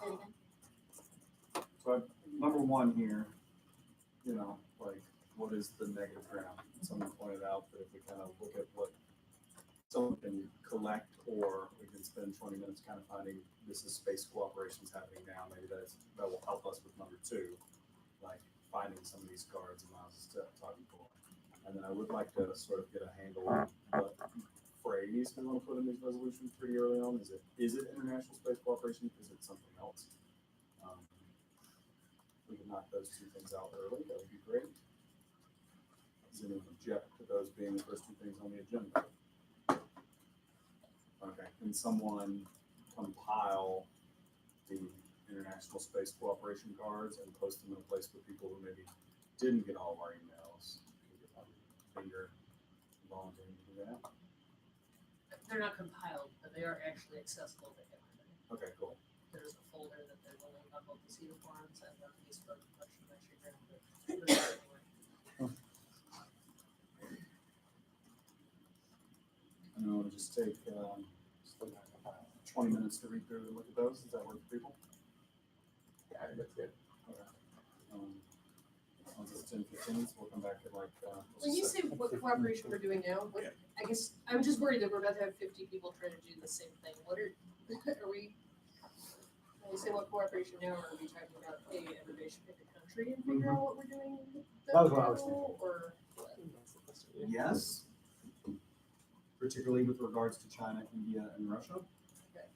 Say it again. So number 1 here, like what is the negative ground? Someone pointed out that if we kind of look at what someone can collect, or we can spend 20 minutes kind of finding this is space cooperations happening now, maybe that will help us with number 2, like finding some of these cards and allows us to talk more. And then I would like to sort of get a handle on what phrase we want to put in these resolutions pretty early on. Is it international space cooperation? Is it something else? We can knock those 2 things out early. That would be great. Does anyone object to those being the first 2 things on the agenda? Okay. Can someone compile the international space cooperation cards and post them in a place for people who maybe didn't get all of our emails? Can you get my finger volunteering to do that? They're not compiled, but they are actually accessible to everybody. Okay, cool. There's a folder that there's a link on both the CEDA forums and on Facebook, much of my chagrin, but put it out anyway. And then we'll just take 20 minutes to read through and look at those. Does that work for people? Yeah, I think that's good. Okay. Once it's 10:15, so we'll come back at like. When you say what cooperation we're doing now, what, I guess, I'm just worried that we're about to have 50 people trying to do the same thing. What are we, when we say what cooperation now, are we talking about, hey, everybody should pick a country and figure out what we're doing? That was what I was now, or what? Yes, particularly with regards to China, India, and Russia. Okay.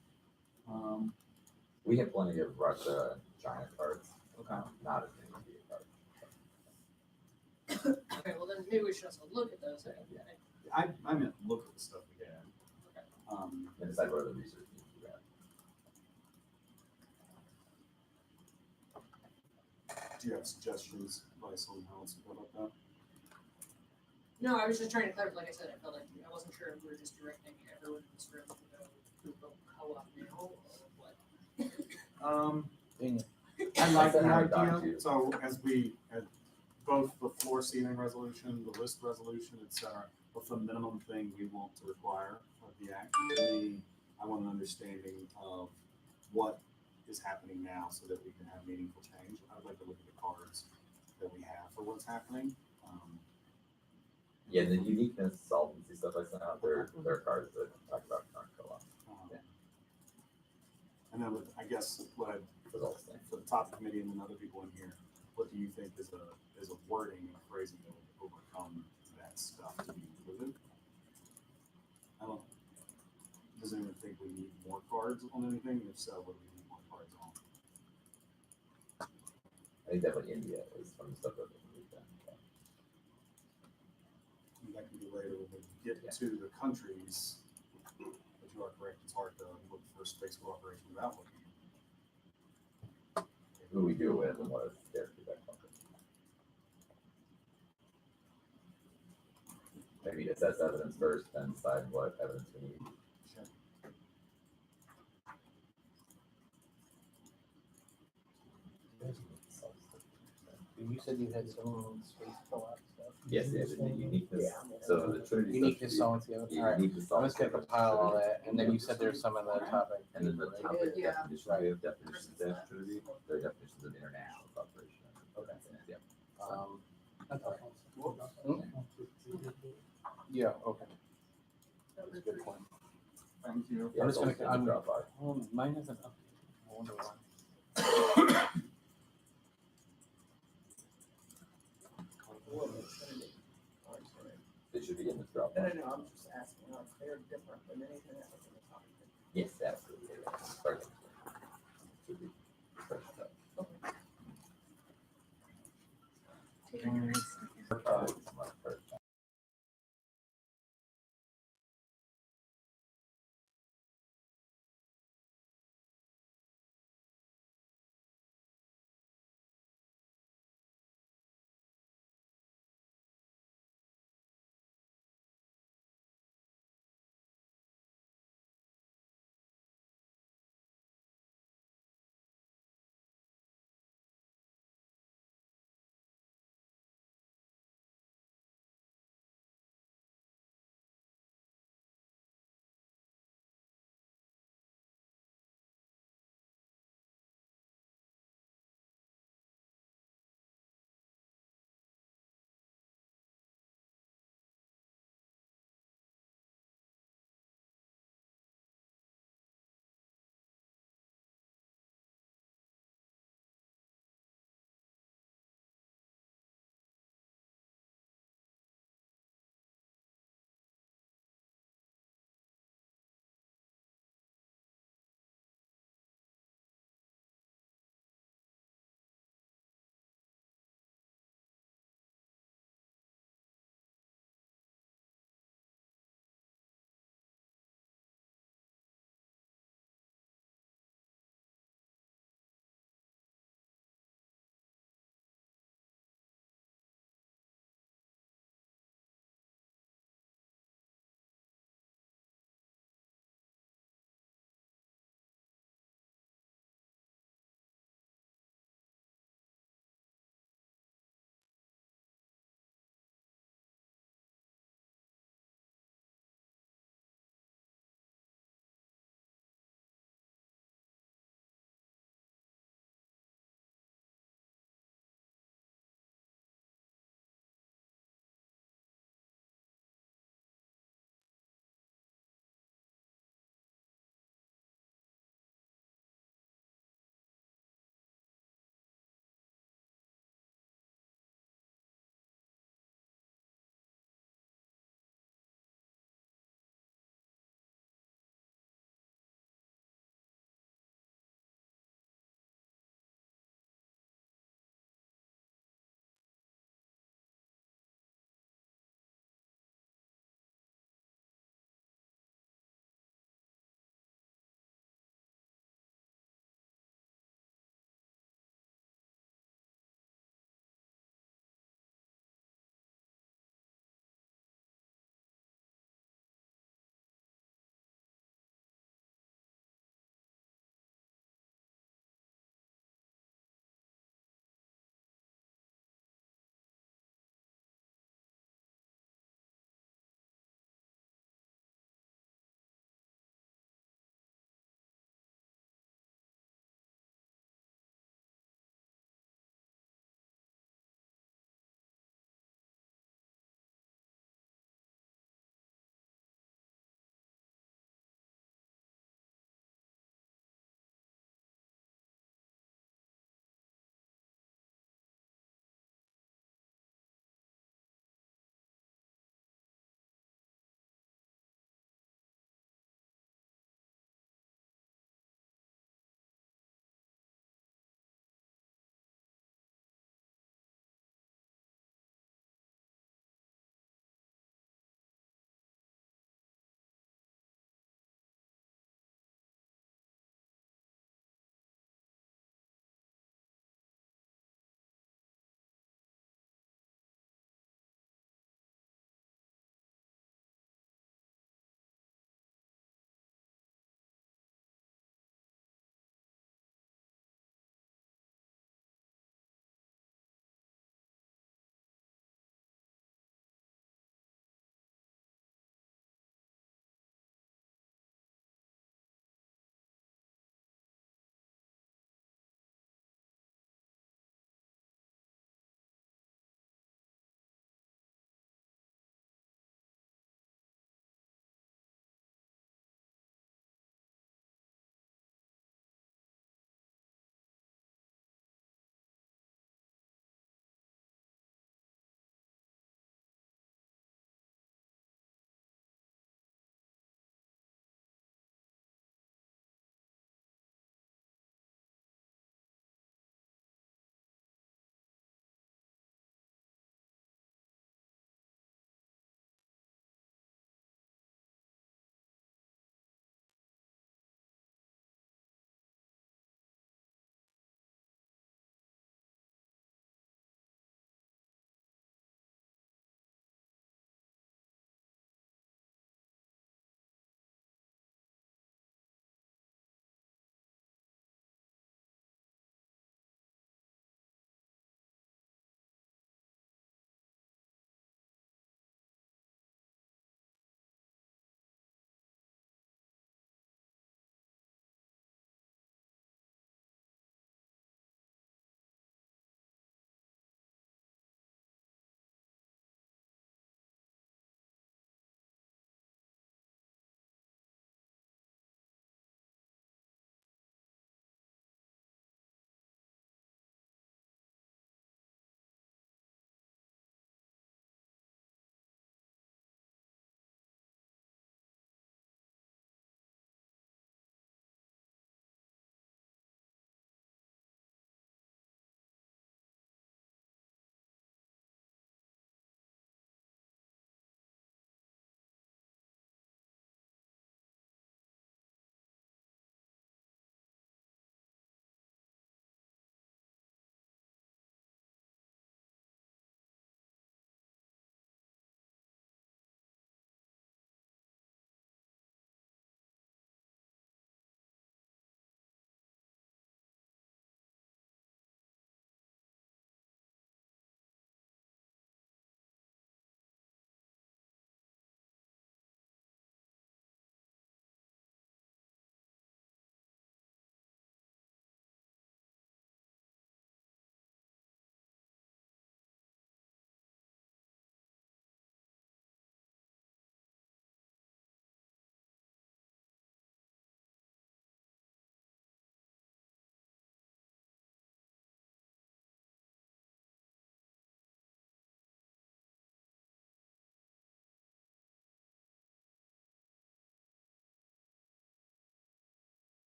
We have plenty of Russia and China cards. Okay. Not as many India cards. Okay, well then maybe we should also look at those. I meant look at the stuff we get. Okay. And decide what other research needs to be done. Do you have suggestions, Vice, on how else to go about that? No, I was just trying to clarify, like I said, I felt like, I wasn't sure if we were just directing everyone in this room to go Google co-op now or what. I like the That's what I idea. thought too. So as we, both the floor ceiling resolution, the list resolution, et cetera, what's the minimum thing we want to require of the act? For me, I want an understanding of what is happening now so that we can have meaningful change. I'd like to look at the cards that we have for what's happening. Yeah, the uniqueness, solvency stuff I sent out, there are cards that talk about current co-op. um, And then with, I guess, what I, For those things. for the topic committee and then other people in here, what do you think is a wording and phrasing that will overcome that stuff to be included? I don't, does anyone think we need more cards on anything? If so, what do we need more cards on? I think definitely India is some stuff that we can do. And that can be later when we get to the countries, but you are correct, it's hard to look for space cooperation without looking. Who we do it with and what is their feedback. Maybe assess evidence first, then decide what evidence we need. Sure. And you said you had some space co-op stuff. Yes, yeah, the uniqueness. Yeah. So the Trinity. Uniqueness, solvency, all right. I'm just gonna compile all that, and then you said there's some of the topic. And then the right? topic Yeah. definition, we have definitions of Trinity, there are definitions of international cooperation. Okay. Yeah. That's all right. Yeah, okay. That was a good point. Thank you. Yeah, I'm just it's gonna, also in the I'm, Dropbox. oh, mine isn't up. I wonder why. It should be in the No, Dropbox. no, I'm just asking, they're different than anything that was in the topic. Yes, absolutely. Sorry. Should be fresh up.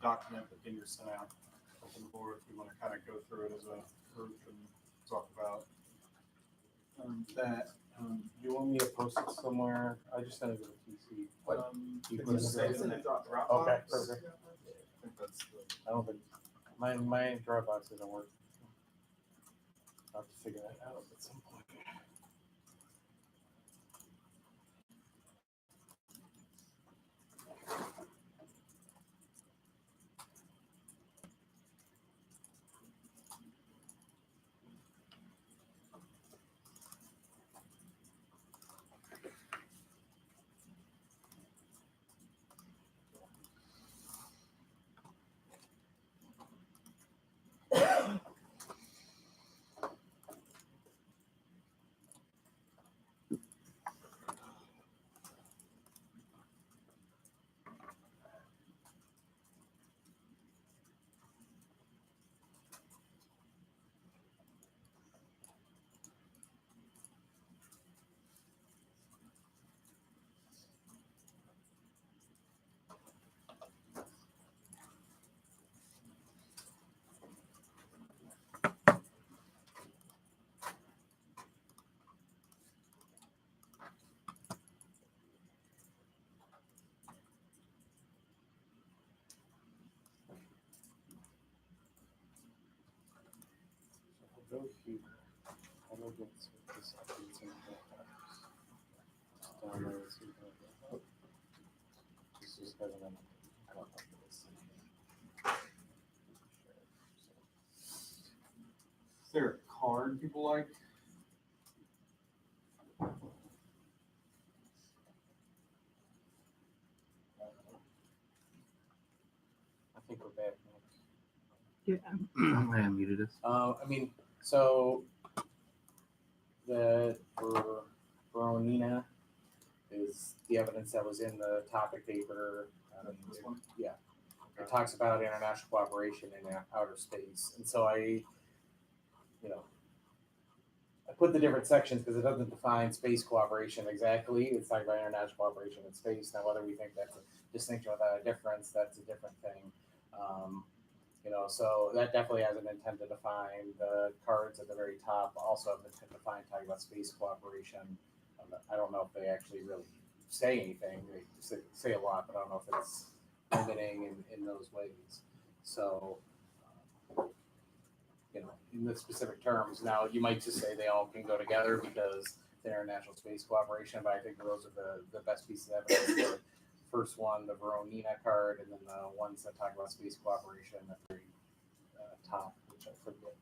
document that Ginger sent out from the board, if we want to kind of go through it as a group and talk about that. You want me to post it somewhere? I just sent it to the PC. You Can put you it save it in in Dropbox? Okay, perfect. I think that's the. I don't think my Dropbox doesn't work. I'll have to figure that out at some point. I'll go here. I'll go get this updates in Dropbox. Just download it so you can look it up. This just has an I don't know if it's Is there a card people like? I think we're back next. Yeah, I unmuted it. I mean, so the Veronina is the evidence that was in the topic paper. This one? Yeah, it talks about international cooperation in outer space, and so I put the different sections because it doesn't define space cooperation exactly. It's talking about international cooperation in space. Now, whether we think that's a distinction without a difference, that's a different thing. So that definitely has an intent to define. The cards at the very top also have an intent to define, talking about space cooperation. I don't know if they actually really say anything. They say a lot, but I don't know if it's limiting in those ways. So, in the specific terms, now you might just say they all can go together because they're international space cooperation, but I think those are the best pieces of evidence. The first one, the Veronina card, and then the ones that talk about space cooperation at the very top, which I forget.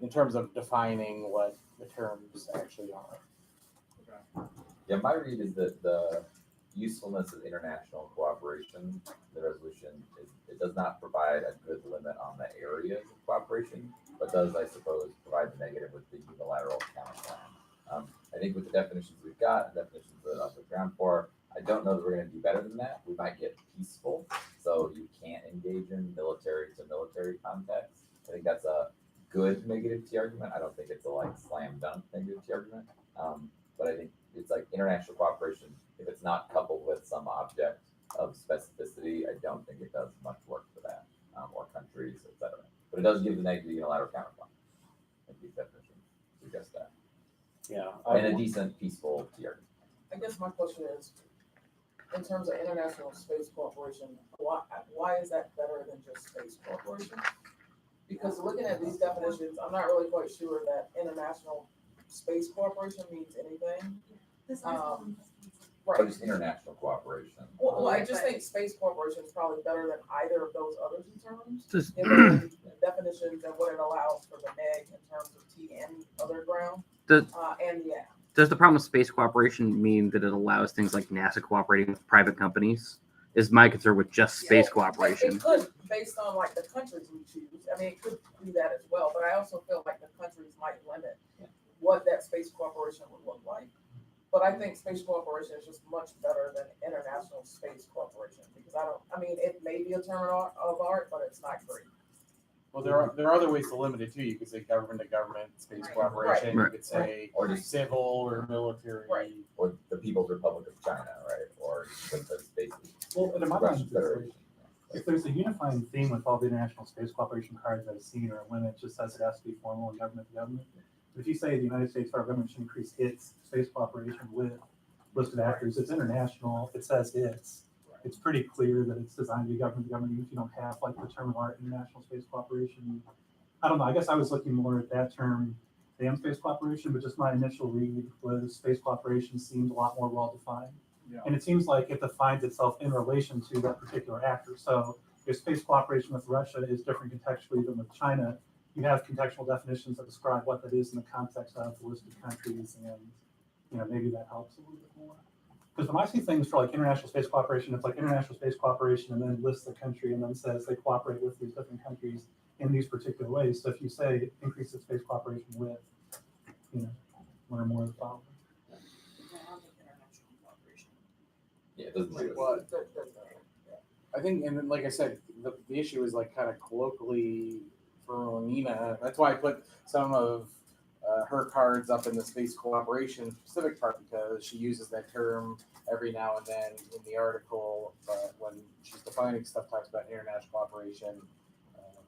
In terms of defining what the terms actually are. Yeah, my read is that the usefulness of international cooperation, the resolution, it does not provide a good limit on the areas of cooperation, but does, I suppose, provide the negative with the unilateral counterplan. I think with the definitions we've got, and definitions that I've put ground for, I don't know that we're going to do better than that. We might get peaceful, so you can't engage in military to military context. I think that's a good negative T argument. I don't think it's a slam dunk negative T argument, but I think it's like international cooperation. If it's not coupled with some object of specificity, I don't think it does much work for that, or countries, etc. But it does give the negative unilateral counterplan. I think these definitions suggest that. Yeah. And a decent, peaceful T argument. I guess my question is, in terms of international space cooperation, why is that better than just space cooperation? Because looking at these definitions, I'm not really quite sure that international space cooperation means anything. Or just international cooperation. Well, I just think space cooperation is probably better than either of those other two terms. Just- Given the definitions and what it allows for the neg in terms of T and other ground, and the app. Does the problem with space cooperation mean that it allows things like NASA cooperating with private companies? Is my concern with just space cooperation. It could, based on the countries we choose. I mean, it could do that as well, but I also feel like the countries might limit what that space cooperation would look like. But I think space cooperation is just much better than international space cooperation because it may be a term of art, but it's not great. Well, there are other ways to limit it too. You could say government to government space cooperation. Right. You could say Or just civil or military. Right. or the People's Republic of China, right? Or the space Well, and in my mind, Russian it's like, Federation. if there's a unifying theme with all the international space cooperation cards I've seen or when it just says it has to be formal and government to government. But if you say the United States federal government should increase its space cooperation with listed actors, it's international, it says it's pretty clear that it's designed to be government to government, even if you don't have like the term of art international space cooperation. I don't know, I guess I was looking more at that term than space cooperation, but just my initial read was space cooperation seemed a lot more well defined. Yeah. And it seems like it defines itself in relation to that particular actor. So if space cooperation with Russia is different contextually than with China, you have contextual definitions that describe what that is in the context of the listed countries, and maybe that helps a little bit more. Because when I see things for like international space cooperation, it's like international space cooperation and then lists the country and then says they cooperate with these different countries in these particular ways. So if you say increase the space cooperation with, one or more of the following. I don't think international cooperation. Yeah, it doesn't like Well, I think, and then, like I said, the issue is like kind of colloquially for Nina. That's why I put some of her cards up in the space cooperation specific part, because she uses that term every now and then in the article. But when she's defining stuff, talks about international cooperation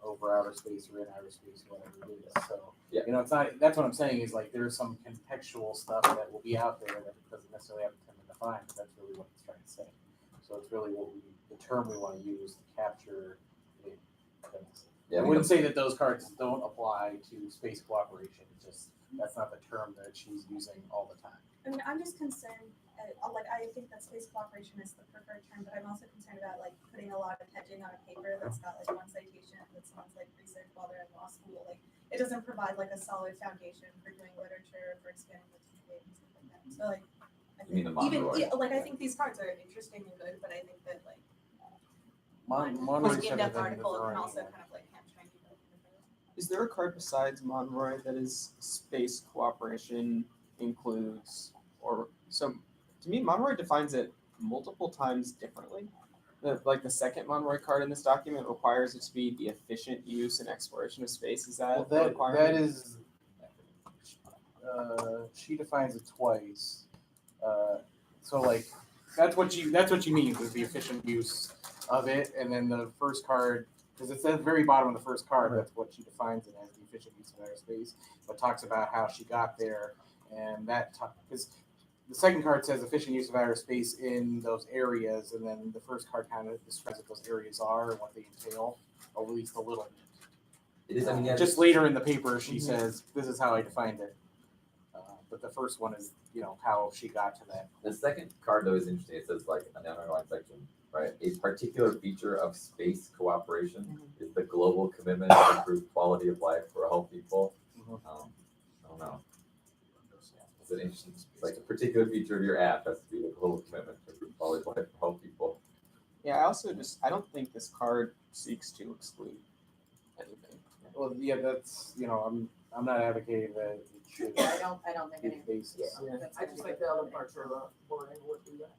over outer space or in outer space, whatever it is. So, Yeah. it's not, that's what I'm saying is like there's some contextual stuff that will be out there that doesn't necessarily have a term to define, but that's really what it's trying to say. So it's really the term we want to use to capture the things. Yeah, I wouldn't say that those cards don't apply to space cooperation. It's just that's not the term that she's using all the time. I mean, I'm just concerned, I think that space cooperation is the preferred term, but I'm also concerned about like putting a lot of hedging on a paper that's got like one citation that someone's like research while they're in law school. Like it doesn't provide like a solid foundation for doing literature, for expanding the debate and stuff like that. So like, I You mean think the even, Monroy? like I think these cards are interesting and good, but I think that like Monroy like said in-depth that in the article can drawing, also yeah. kind of like hamstring people. Is there a card besides Monroy that is space cooperation includes, or so to me, Monroy defines it multiple times differently. Like the second Monroy card in this document requires it to be the efficient use and exploration of space. Is that a requirement? that is she defines it twice. So like that's what you mean with the efficient use of it, and then the first card, because it's at the very bottom of the first card, that's what she defines it as, the efficient use of outer space, but talks about how she got there, and that because the second card says efficient use of outer space in those areas, and then the first card kind of describes what those areas are and what they entail, or at least a little bit. It is. I mean, yeah, Just later in the paper, she says, "This is how I defined it." But the first one is, how she got to that. the second card though is interesting. It says like an underlined section, right? A particular feature of space cooperation is the global commitment to improve quality of life for all people. I don't know. It's an interesting, like a particular feature of your app has to be the global commitment to improve quality of life for all people. Yeah, I don't think this card seeks to exclude anything. Well, yeah, that's I'm not advocating that it should Yeah, I don't think be any. the basis. Yeah. That's I just gonna think be- the other parts are boring, would do that.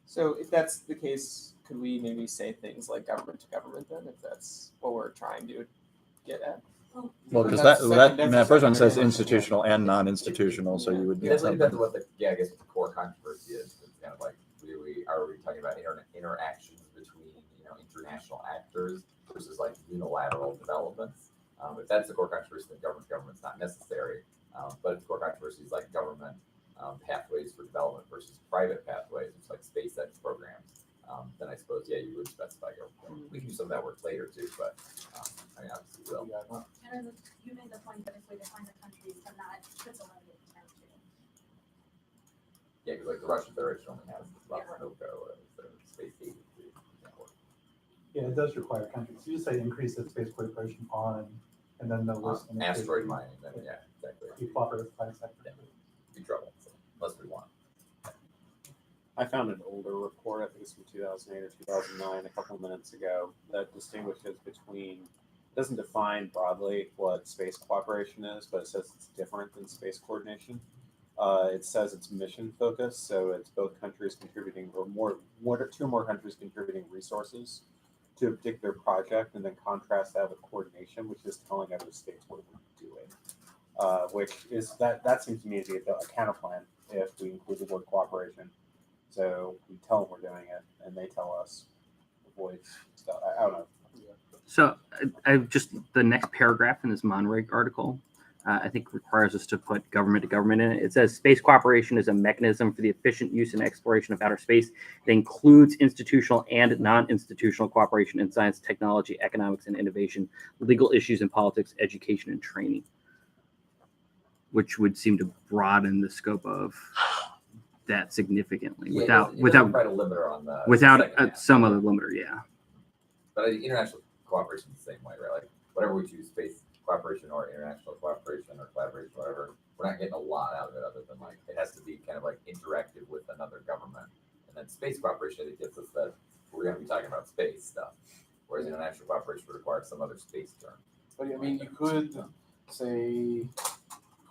So if that's the case, could we maybe say things like government to government then, if that's what we're trying to get at? Well, because That's that, the that, second- I mean, that's that first the one says second institutional and non-institutional, so you would It need definitely depends something. on what I guess what the core controversy is. It's kind of like are we talking about interactions between international actors versus like unilateral developments? If that's the core controversy, then government's not necessary. But if the core controversy is like government pathways for development versus private pathways, it's like SpaceX programs, then I suppose you would specify government. We can do some of that work later too, but I mean obviously we will. And as you made the point that if we define the countries, then that puts a limit in term too. Yeah, because like the Russian Federation only has Rosnoko as their space agency network. Yeah, it does require countries. You just say increase the space cooperation on, and then the list. Asteroid mining, then exactly. You cooperate with the private sector. Be trouble, so, unless we want. I found an older report, I think it's from 2008 or 2009, a couple of minutes ago, that distinguishes between, doesn't define broadly what space cooperation is, but it says it's different than space coordination. It says it's mission focused, so it's both countries contributing, or two or more countries contributing resources to a particular project, and then contrast that with coordination, which is telling other states what we're doing. Which is that seems to me to be a counterplan if we include the word cooperation. So we tell them we're doing it, and they tell us avoid stuff. I don't know. So I just the next paragraph in this Monroe article, I think requires us to put government to government in it. It says space cooperation is a mechanism for the efficient use and exploration of outer space. It includes institutional and non-institutional cooperation in science, technology, economics, and innovation, legal issues in politics, education, and training, which would seem to broaden the scope of that significantly Yeah, without it doesn't without provide a limiter on the without second half. some other limiter. Yeah. But international cooperation is the same way, right? Like whatever we choose, space cooperation or international cooperation or collaboration, whatever, we're not getting a lot out of it other than like it has to be kind of like interactive with another government. And then space cooperation, it gets us that we're going to be talking about space stuff, whereas international cooperation would require some other space term. But I mean, you could say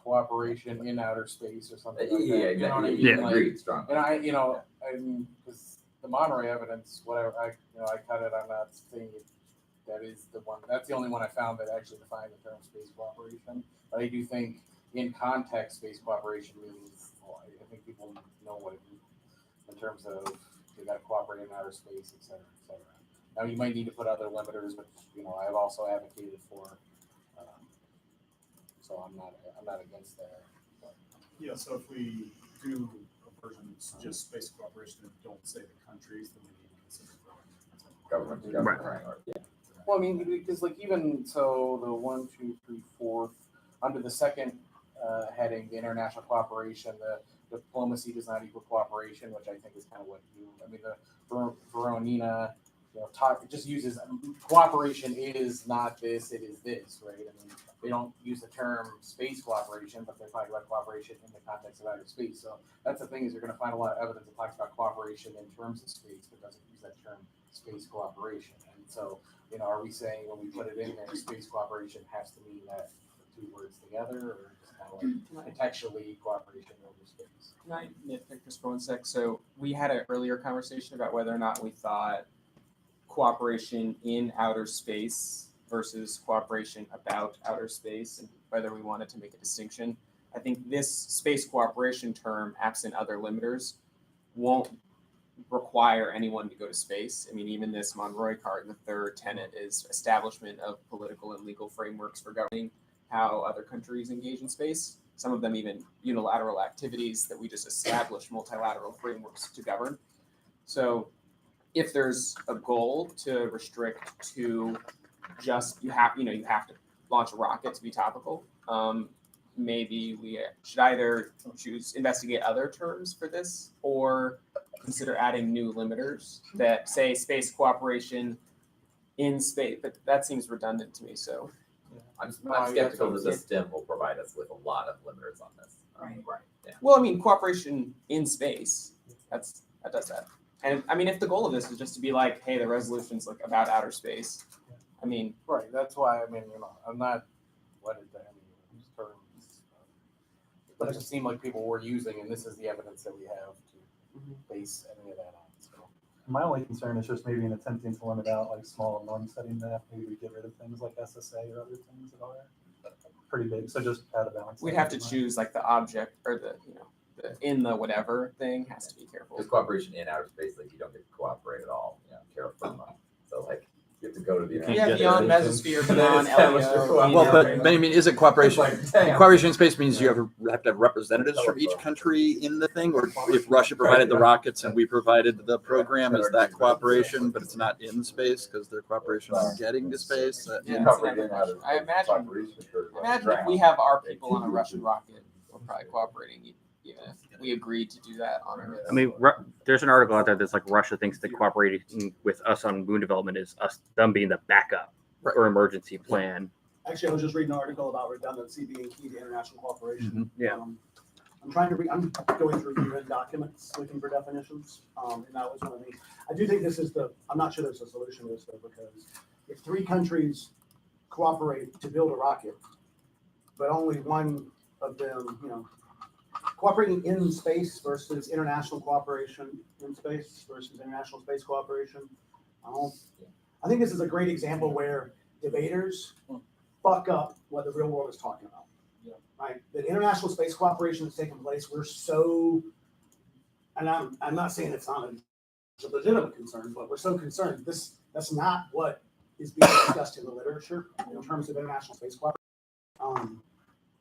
cooperation in outer space or something like that. Yeah, You know what I exactly. mean? Yeah, Like, agreed, strong. and I mean, because the Monterey evidence, whatever, I cut it. I'm not saying it. That is the one. That's the only one I found that actually defined the term space cooperation. But I do think, in context, space cooperation means. Well, I think people know what it means in terms of they got to cooperate in outer space, et cetera, et cetera. Now you might need to put other limiters, which I've also advocated for. So I'm not against that. But. Yeah, so if we do a version that's just space cooperation and don't say the countries, then we need to consider Government to government, right? Or, yeah. Well, I mean, because like even so, the 1, 2, 3, 4 under the second heading, the international cooperation, the diplomacy does not equal cooperation, which I think is kind of what the Veronina, talk just uses cooperation is not this, it is this, right? I mean, they don't use the term space cooperation, but they're talking about cooperation in the context of outer space. So that's the thing is you're going to find a lot of evidence that talks about cooperation in terms of space, but doesn't use that term space cooperation. And so, are we saying when we put it in there, space cooperation has to mean that the two words together, or just kind of like contextually cooperation over space? Can I nitpick just for 1 sec? So we had an earlier conversation about whether or not we thought cooperation in outer space versus cooperation about outer space, and whether we wanted to make a distinction. I think this space cooperation term, absent other limiters, won't require anyone to go to space. I mean, even this Monroe card, the third tenet is establishment of political and legal frameworks for governing how other countries engage in space. Some of them even unilateral activities that we just establish multilateral frameworks to govern. So if there's a goal to restrict to just you have to launch a rocket to be topical, maybe we should either investigate other terms for this or consider adding new limiters that say space cooperation in space, but that seems redundant to me. So I'm skeptical that the STEM will provide us with a lot of limiters on this. Right. Yeah. well, I mean, cooperation in space, that does that. And I mean, if the goal of this is just to be like, hey, the resolution's like about outer space, I mean, Right. That's why I'm not wedded to any of these terms, but it just seemed like people were using, and this is the evidence that we have to base any of that on. So. My only concern is just maybe in attempting to limit out like small and non setting that, maybe we get rid of things like SSA or other things that are pretty big. So just add a balance. we'd have to choose like the object or the in the whatever thing has to be careful. Because cooperation in outer space, like you don't get to cooperate at all, terra firma. So like you have to go to the Yeah, beyond mesosphere, and then beyond establish your LEO. cooperation. Well, but I mean, is it cooperation? It's like, damn. Cooperation in space means you have to have representatives from each country in the thing, or if Russia provided the rockets and we provided the program, is that cooperation, but it's not in space because their cooperation on getting to space? Yeah, Cooperate in outer I space, imagine cooperation occurs on the if we ground. have our people on a Russian rocket, we're probably cooperating even if we agreed to do that on Earth. I mean, there's an article out there that's like Russia thinks that cooperating with us on moon development is them being the backup or emergency plan. Actually, I was just reading an article about redundancy being key to international cooperation. Yeah. I'm going through UN documents looking for definitions, and that was one of the. I do think this is I'm not sure there's a solution to this though, because if 3 countries cooperate to build a rocket, but only one of them, cooperating in space versus international cooperation in space versus international space cooperation. I think this is a great example where debaters fuck up what the real world is talking about. Right? The international space cooperation that's taking place, we're so and I'm not saying it's not a legitimate concern, but we're so concerned, that's not what is being discussed in the literature in terms of international space cooperation.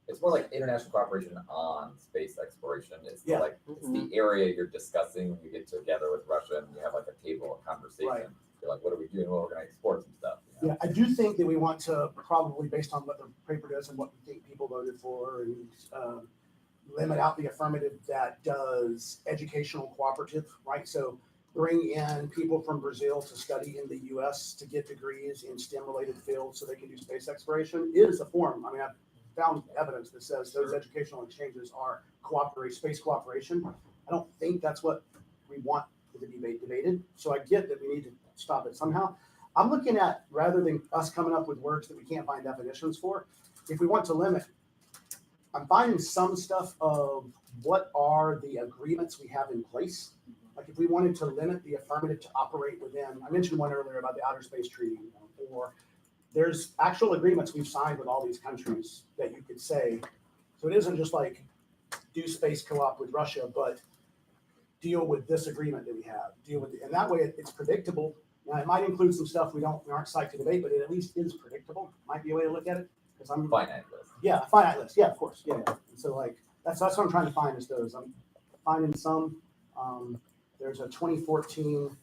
It's more like international cooperation on space exploration. It's Yeah. like it's the area you're discussing when you get together with Russia and you have like a table of conversation. Right. You're like, what are we doing? Well, we're going to export some stuff. You know? Yeah, I do think that we want to probably, based on what the paper does and what we think people voted for, and limit out the affirmative that does educational cooperative, right? So bring in people from Brazil to study in the U.S. to get degrees in STEM-related fields so they can do space exploration is a form. I mean, I've found evidence that says those educational exchanges are space cooperation. I don't think that's what we want to be debated. So I get that we need to stop it somehow. I'm looking at, rather than us coming up with words that we can't find definitions for, if we want to limit, I'm finding some stuff of what are the agreements we have in place. Like if we wanted to limit the affirmative to operate within, I mentioned one earlier about the Outer Space Treaty, or there's actual agreements we've signed with all these countries that you could say. So it isn't just like do space co-op with Russia, but deal with this agreement that we have, deal with it. And that way it's predictable. Now it might include some stuff we aren't psyched to debate, but it at least is predictable. Might be a way to look at it. Because I'm finite list. Yeah, finite list. Yeah, of course. Yeah. And so like that's what I'm trying to find is those. I'm finding some. There's a 2014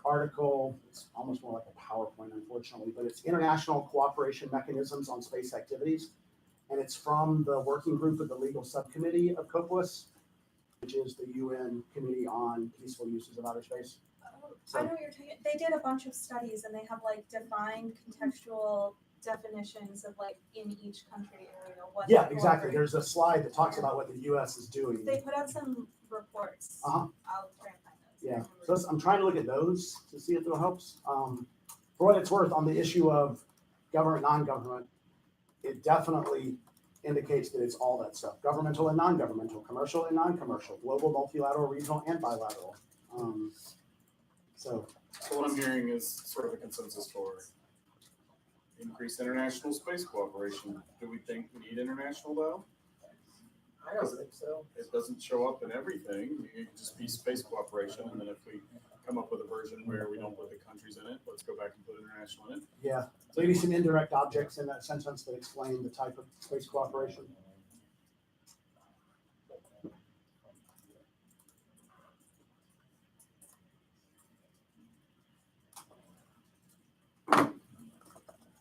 article. It's almost more like a PowerPoint, unfortunately, but it's International Cooperation Mechanisms on Space Activities. And it's from the working group of the legal subcommittee of COPUOS, which is the UN Committee on Peaceful Uses of Outer Space. I know what you're talking. They did a bunch of studies and they have like defined contextual definitions of like in each country area. What Yeah, exactly. There's a slide that talks about what the U.S. is doing. They put out some reports. Uh-huh. I'll try and find those. Yeah, so I'm trying to look at those to see if it helps. For what it's worth, on the issue of government, non-government, it definitely indicates that it's all that stuff: governmental and non-governmental, commercial and non-commercial, global, multilateral, regional, and bilateral. So what I'm hearing is sort of a consensus for increased international space cooperation. Do we think we need international though? I don't think so. It doesn't show up in everything. It can just be space cooperation, and then if we come up with a version where we don't put the countries in it, let's go back and put international in it. Yeah, maybe some indirect objects in that sentence that explain the type of space cooperation.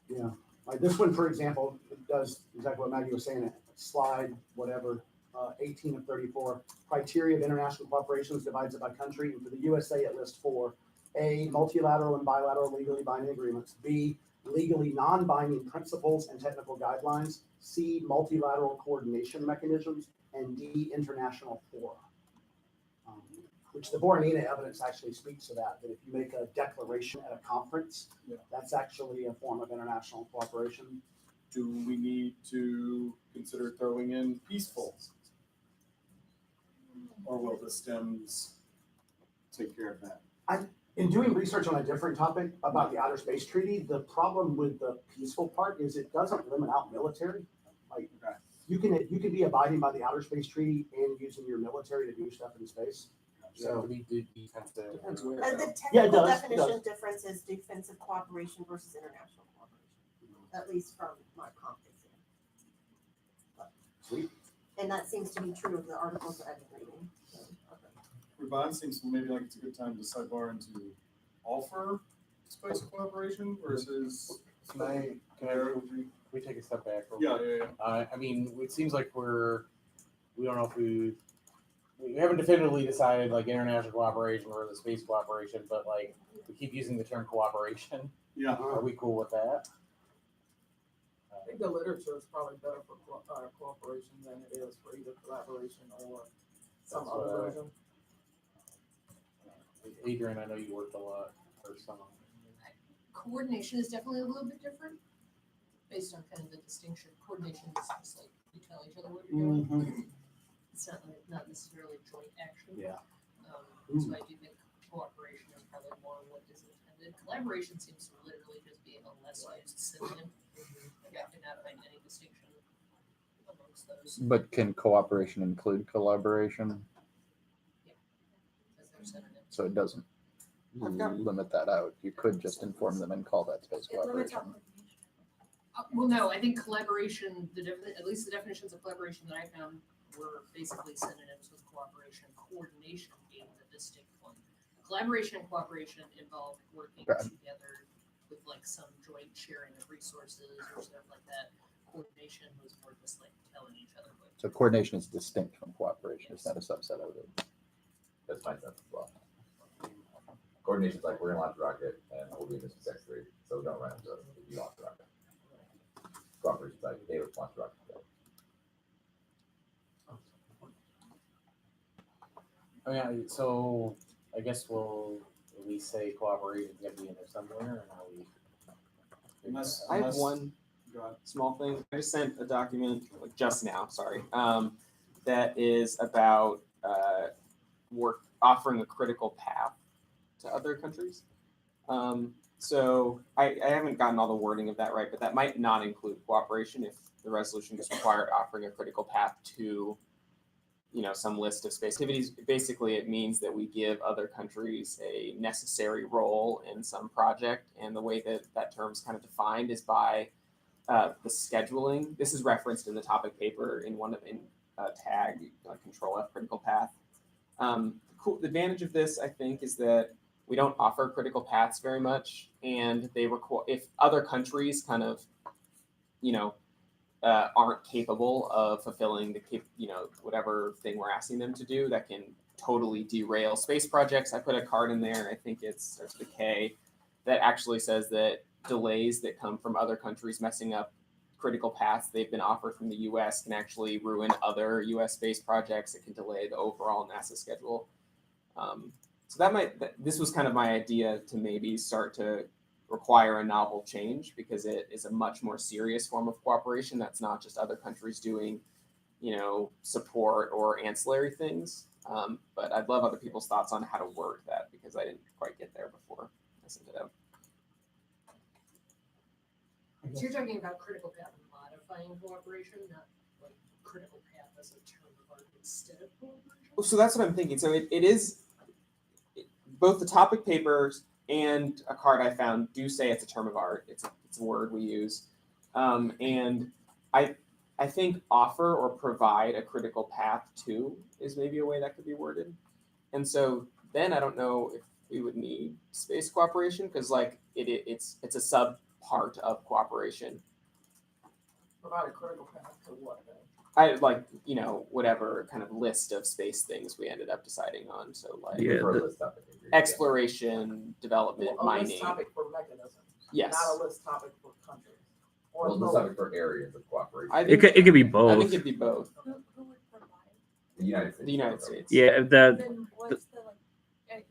Yeah, like this one, for example, it does exactly what Maggie was saying. Slide, whatever, 18 of 34. Criteria of international cooperation divides it by country. And for the USA, it lists 4. A, multilateral and bilateral legally binding agreements. B, legally non-binding principles and technical guidelines. C, multilateral coordination mechanisms. And D, international fora. Which the Boronina evidence actually speaks to that if you make a declaration at a conference, that's actually a form of international cooperation. Do we need to consider throwing in peaceful? Or will the stems take care of that? In doing research on a different topic about the Outer Space Treaty, the problem with the peaceful part is it doesn't limit out military. Like you can be abiding by the Outer Space Treaty and using your military to do stuff in space. So we do defensive. The Yeah, it technical does, it definition does. difference is defensive cooperation versus international cooperation, at least from my comp exam. Sweet. And that seems to be true of the articles that I've been reading. Ravon seems maybe like it's a good time to sidebar into offer space cooperation versus. Can we take a step back? Yeah. I mean, it seems like we don't know if we haven't definitively decided like international cooperation or the space cooperation, but like we keep using the term cooperation. Yeah. Are we cool with that? I think the literature is probably better for cooperation than it is for either collaboration or some That's other what version. Adrian, I know you worked a lot for some. Coordination is definitely a little bit different based on kind of the distinction. Coordination is just like you tell each other what you're doing. It's not necessarily joint action. Yeah. So I do think cooperation is probably more what is intended. Collaboration seems to literally just be a less used synonym. You have to not find any distinction amongst those. But can cooperation include collaboration? So it doesn't limit that out. You could just inform them and call that space It limits cooperation. Well, no, I think collaboration, at least the definitions of collaboration that I found were basically synonyms with cooperation, coordination being the distinct one. Collaboration and cooperation involve working Okay. together with like some joint sharing of resources or stuff like that. Coordination was more just like telling each other what. So coordination is distinct from cooperation. It's not a subset of it. That's my sense as well. Coordination's like, we're gonna launch a rocket and we'll be in this X3, so we don't run into it if you launch a rocket. Cooperation's like, hey, let's launch a rocket together. Oh yeah, so I guess we'll at least say cooperation's gonna be in there somewhere, and how we. I have one small thing. I just sent a document like just now, sorry, that is about work offering a critical path to other countries. So I haven't gotten all the wording of that right, but that might not include cooperation if the resolution just required offering a critical path to, some list of space activities. Basically, it means that we give other countries a necessary role in some project, and the way that that term is kind of defined is by the scheduling. This is referenced in the topic paper in tag control F critical path. The advantage of this, I think, is that we don't offer critical paths very much, and they require, if other countries kind of, aren't capable of fulfilling whatever thing we're asking them to do, that can totally derail space projects. I put a card in there, I think it starts with a K, that actually says that delays that come from other countries messing up critical paths they've been offered from the US can actually ruin other US space projects. It can delay the overall NASA schedule. So this was kind of my idea to maybe start to require a novel change, because it is a much more serious form of cooperation that's not just other countries doing, support or ancillary things. But I'd love other people's thoughts on how to word that, because I didn't quite get there before I sent it out. So you're talking about critical path modifying cooperation, not like critical path as a term of art instead of cooperation? So that's what I'm thinking. So it is both the topic papers and a card I found do say it's a term of art. It's a word we use, and I think offer or provide a critical path to is maybe a way that could be worded. And so then I don't know if we would need space cooperation, because it's a sub part of cooperation. Provide a critical path to what? I whatever kind of list of space things we ended up deciding on. So Yeah, For a list topic, I agree. exploration, development, A mining. list topic for mechanisms, Yes. not a list topic for countries. Or Well, list topic for areas of cooperation. I It could be I both. think it'd be both. Who would provide? The United States. The United States. Yeah, Then what's the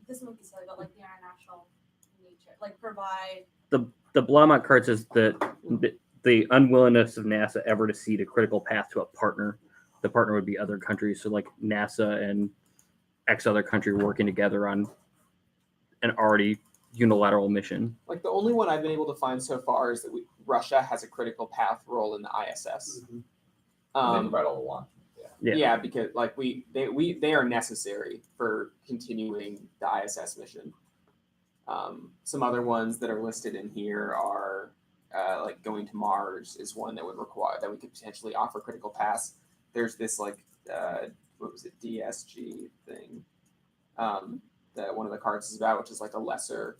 this might be silly, but like the international nature, like provide. the Blaumat card says that the unwillingness of NASA ever to cede a critical path to a partner. The partner would be other countries, so like NASA and X other country working together on an already unilateral mission. Like the only one I've been able to find so far is that Russia has a critical path role in the ISS. They provide all the launch. Yeah. Yeah, because they are necessary for continuing the ISS mission. Some other ones that are listed in here are like going to Mars is one that would require that we could potentially offer critical paths. There's this DSG thing that one of the cards is about, which is like a lesser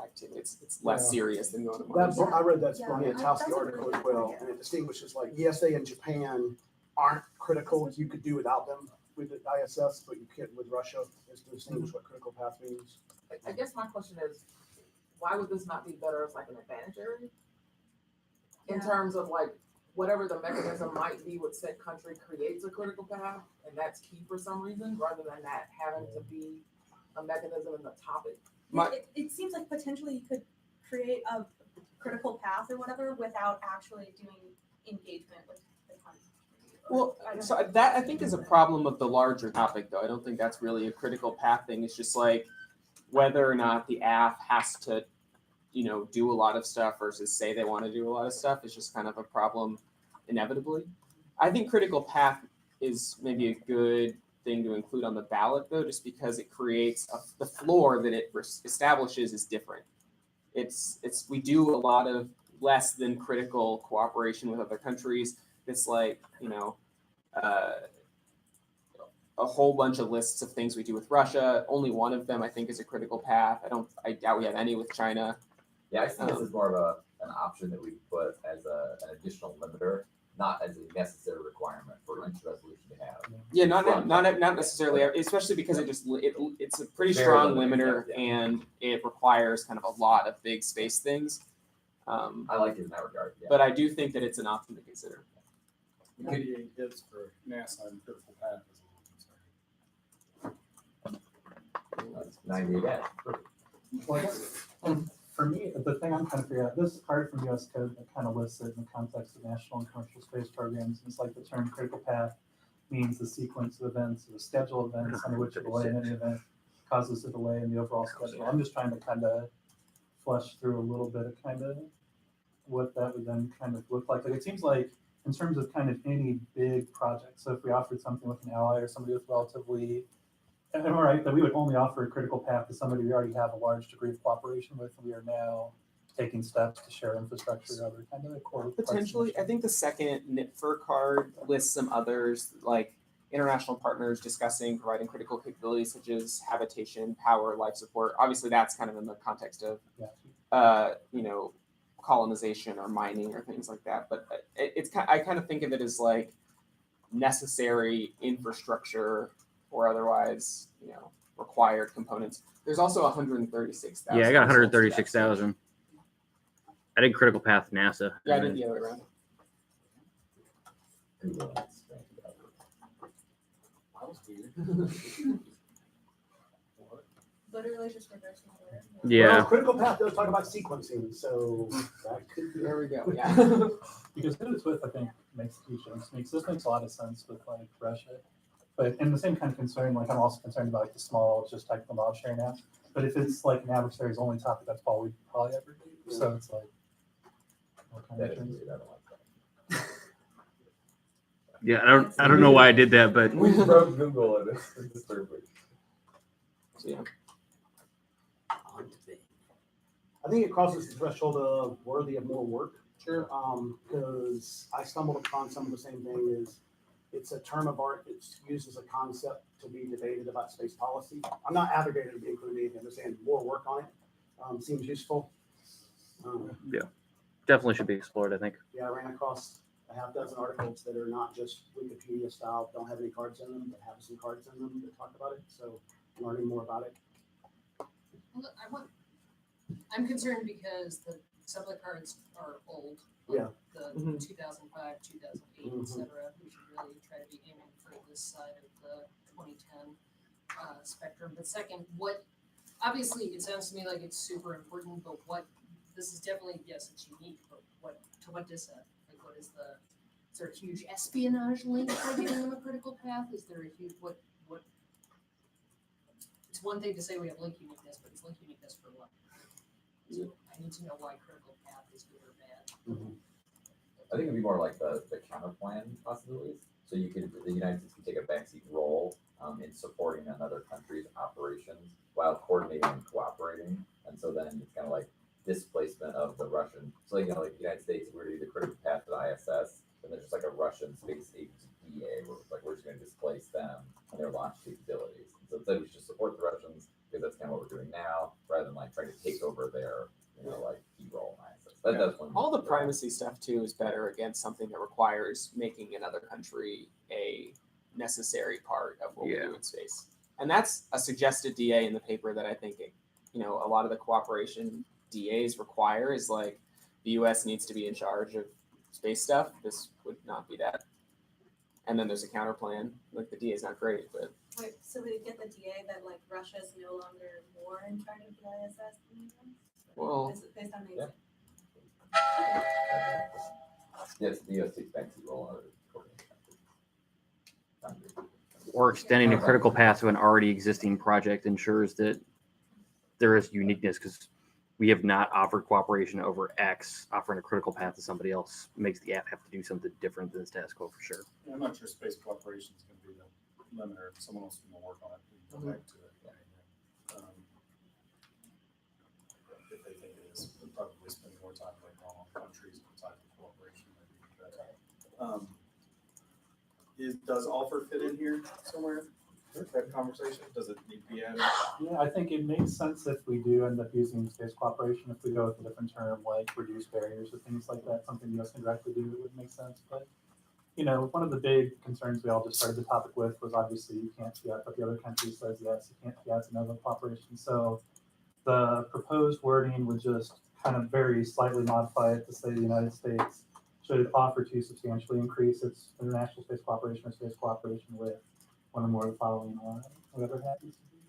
activity. It's less serious than going to Mars. I read that Yeah, Spontaneous that's a article really as good well, idea. and it distinguishes like ESA and Japan aren't critical. You could do without them with the ISS, but you can't with Russia. Is to distinguish what critical path means. I guess my question is, why would this not be better as like an advantage area? In Yeah. terms of like, whatever the mechanism might be with said country creates a critical path, and that's key for some reason, rather than that having to be a mechanism in the topic. It seems like potentially you could create a critical path or whatever without actually doing engagement with the country. Well, so that I think is a problem of the larger topic, though. I don't think that's really a critical path thing. It's just like whether or not the AF has to, do a lot of stuff versus say they want to do a lot of stuff is just kind of a problem inevitably. I think critical path is maybe a good thing to include on the ballot, though, just because it creates the floor that it establishes is different. We do a lot of less than critical cooperation with other countries. It's like, a whole bunch of lists of things we do with Russia. Only one of them I think is a critical path. I doubt we have any with China. Yeah, I see this as more of an option that we put as an additional limiter, not as a necessary requirement for each resolution to have. Yeah, not necessarily, especially because it's a pretty Very strong limited, limiter, yeah. and it requires kind of a lot of big space things. I like it in that regard. Yeah. But I do think that it's an option to consider. 98 hits for NASA and critical path is a little concerning. 98 yeah. Well, I guess, for me, the thing I'm trying to figure out, this part from US code that kind of lists it in the context of national and commercial space programs. It's like the term critical path means the sequence of events or the schedule of events under which a delay in any event causes a delay in the overall schedule. I'm just trying to kind of flush through a little bit of kind of what that would then kind of look like. Like it seems like in terms of kind of any big project. So if we offered something with an ally or somebody with relatively, am I right that we would only offer a critical path to somebody we already have a large degree of cooperation with, and we are now taking steps to share infrastructure or other kind of core parts Potentially, I think the second NIPFR card lists some others, like international partners discussing providing critical capabilities such as habitation, power, life support. Obviously, that's kind of in the context of, colonization or mining or things like that. But I kind of think of it as like necessary infrastructure or otherwise, required components. There's also 136,000. Yeah, I got 136,000. I did critical path NASA. Yeah, I did the other way around. That was weird. Literally just reversing order. Yeah. Well, critical path does talk about sequencing, so that could be. There we go. Yeah. because who it's with, I think, makes huge sense. This makes a lot of sense with like Russia. But in the same kind of concern, like I'm also concerned about like the small, just technical knowledge sharing apps. But if it's like an adversary's only topic, that's all we probably ever do. So it's like, what kind That of is things? weird. I don't like that. Yeah, I don't know why I did that, but We broke Google and it's disturbing. Yeah. I think it crosses the threshold of worthy of more work. Sure. Because I stumbled upon some of the same thing is it's a term of art. It's used as a concept to be debated about space policy. I'm not advocating to be included in anything. I'm just saying more work on it seems useful. definitely should be explored, I think. Yeah, I ran across a half dozen articles that are not just Wikipedia style, don't have any cards in them, but have some cards in them that talk about it. So I'm learning more about it. Look, I'm concerned because the sublet cards are old. Yeah. The 2005, 2008, et cetera. We should really try to be aiming for this side of the 2010 spectrum. But second, obviously it sounds to me like it's super important, but this is definitely, yes, it's unique, but to what does that, like what is there a huge espionage link by giving them a critical path? Is there a huge, what, it's one thing to say we have link uniqueness, but it's link uniqueness for what? So I need to know why critical path is good or bad. I think it'd be more like the counter plan possibilities. So the United States could take a backseat role in supporting another country's operations while coordinating and cooperating. And so then it's kind of like displacement of the Russian. So like the United States, if we were to do the critical path to the ISS, then there's just like a Russian space agency DA where it's like we're just going to displace them and their launch capabilities. And so instead we should just support the Russians because that's kind of what we're doing now, rather than like trying to take over their key role in ISS. That's one. All the privacy stuff too is better against something that requires making another country a necessary part of what we do in space. And that's a suggested DA in the paper that I think a lot of the cooperation DAs require is like the US needs to be in charge of space stuff. This would not be that. And then there's a counter plan. Like the DA is not great, but Wait, so we get the DA that like Russia is no longer more in charge of the ISS than the US? well, Is it based on the Yeah. Yes, the US takes backseat role on it. Or extending a critical path to an already existing project ensures that there is uniqueness because we have not offered cooperation over X. Offering a critical path to somebody else makes the app have to do something different than the status quo for sure. I'm not sure space cooperation is going to be limiter. If someone else is gonna work on it, we can go back to it. If they think it is, we'll probably spend more time later on countries and type of cooperation. Does offer fit in here somewhere? That conversation, does it need to be added? Yeah, I think it makes sense if we do end up using space cooperation, if we go with a different term like reduce barriers or things like that, something the US can directly do, it would make sense. But, you know, one of the big concerns we all just started the topic with was obviously you can't fiat, but the other country says yes, you can't fiat another cooperation. So the proposed wording would just kind of very slightly modify it to say the United States should offer to substantially increase its international space cooperation or space cooperation with one or more of the following, whatever it happens to be.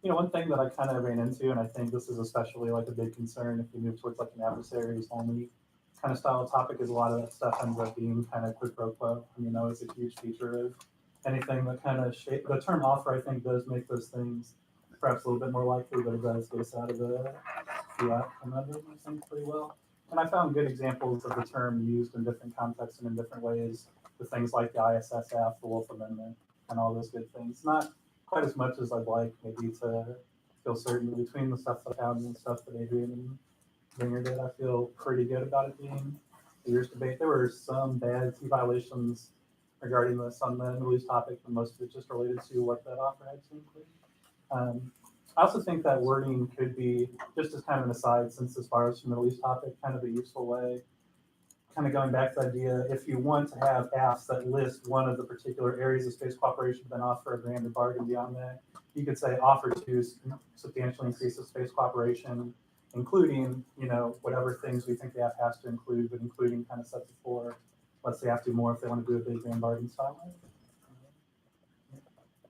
You know, one thing that I kind of ran into, and I think this is especially like a big concern if we move towards like an adversaries only kind of style of topic, is a lot of that stuff ends up being kind of quid pro quo. I mean, that was a huge feature of anything that kind of shape. The term offer, I think, does make those things perhaps a little bit more likely, but it does get us out of the fiat conundrum, I think, pretty well. And I found good examples of the term used in different contexts and in different ways with things like the ISSF, the Wolf Amendment, and all those good things. Not quite as much as I'd like maybe to feel certain between the stuff that I found and the stuff that Adrian and Ringer did. I feel pretty good about it being a year's debate. There were some bad violations regarding this on the Middle East topic, but most of it just related to what that offer had to include. I also think that wording could be, just as kind of an aside, since this borrows from the Middle East topic, kind of a useful way, kind of going back to the idea, if you want to have apps that list one of the particular areas of space cooperation, then offer a grand bargain beyond that, you could say offer to substantially increase the space cooperation, including, you know, whatever things we think the app has to include, but including kind of sets it for, let's say, have to do more if they want to do a big grand bargain style.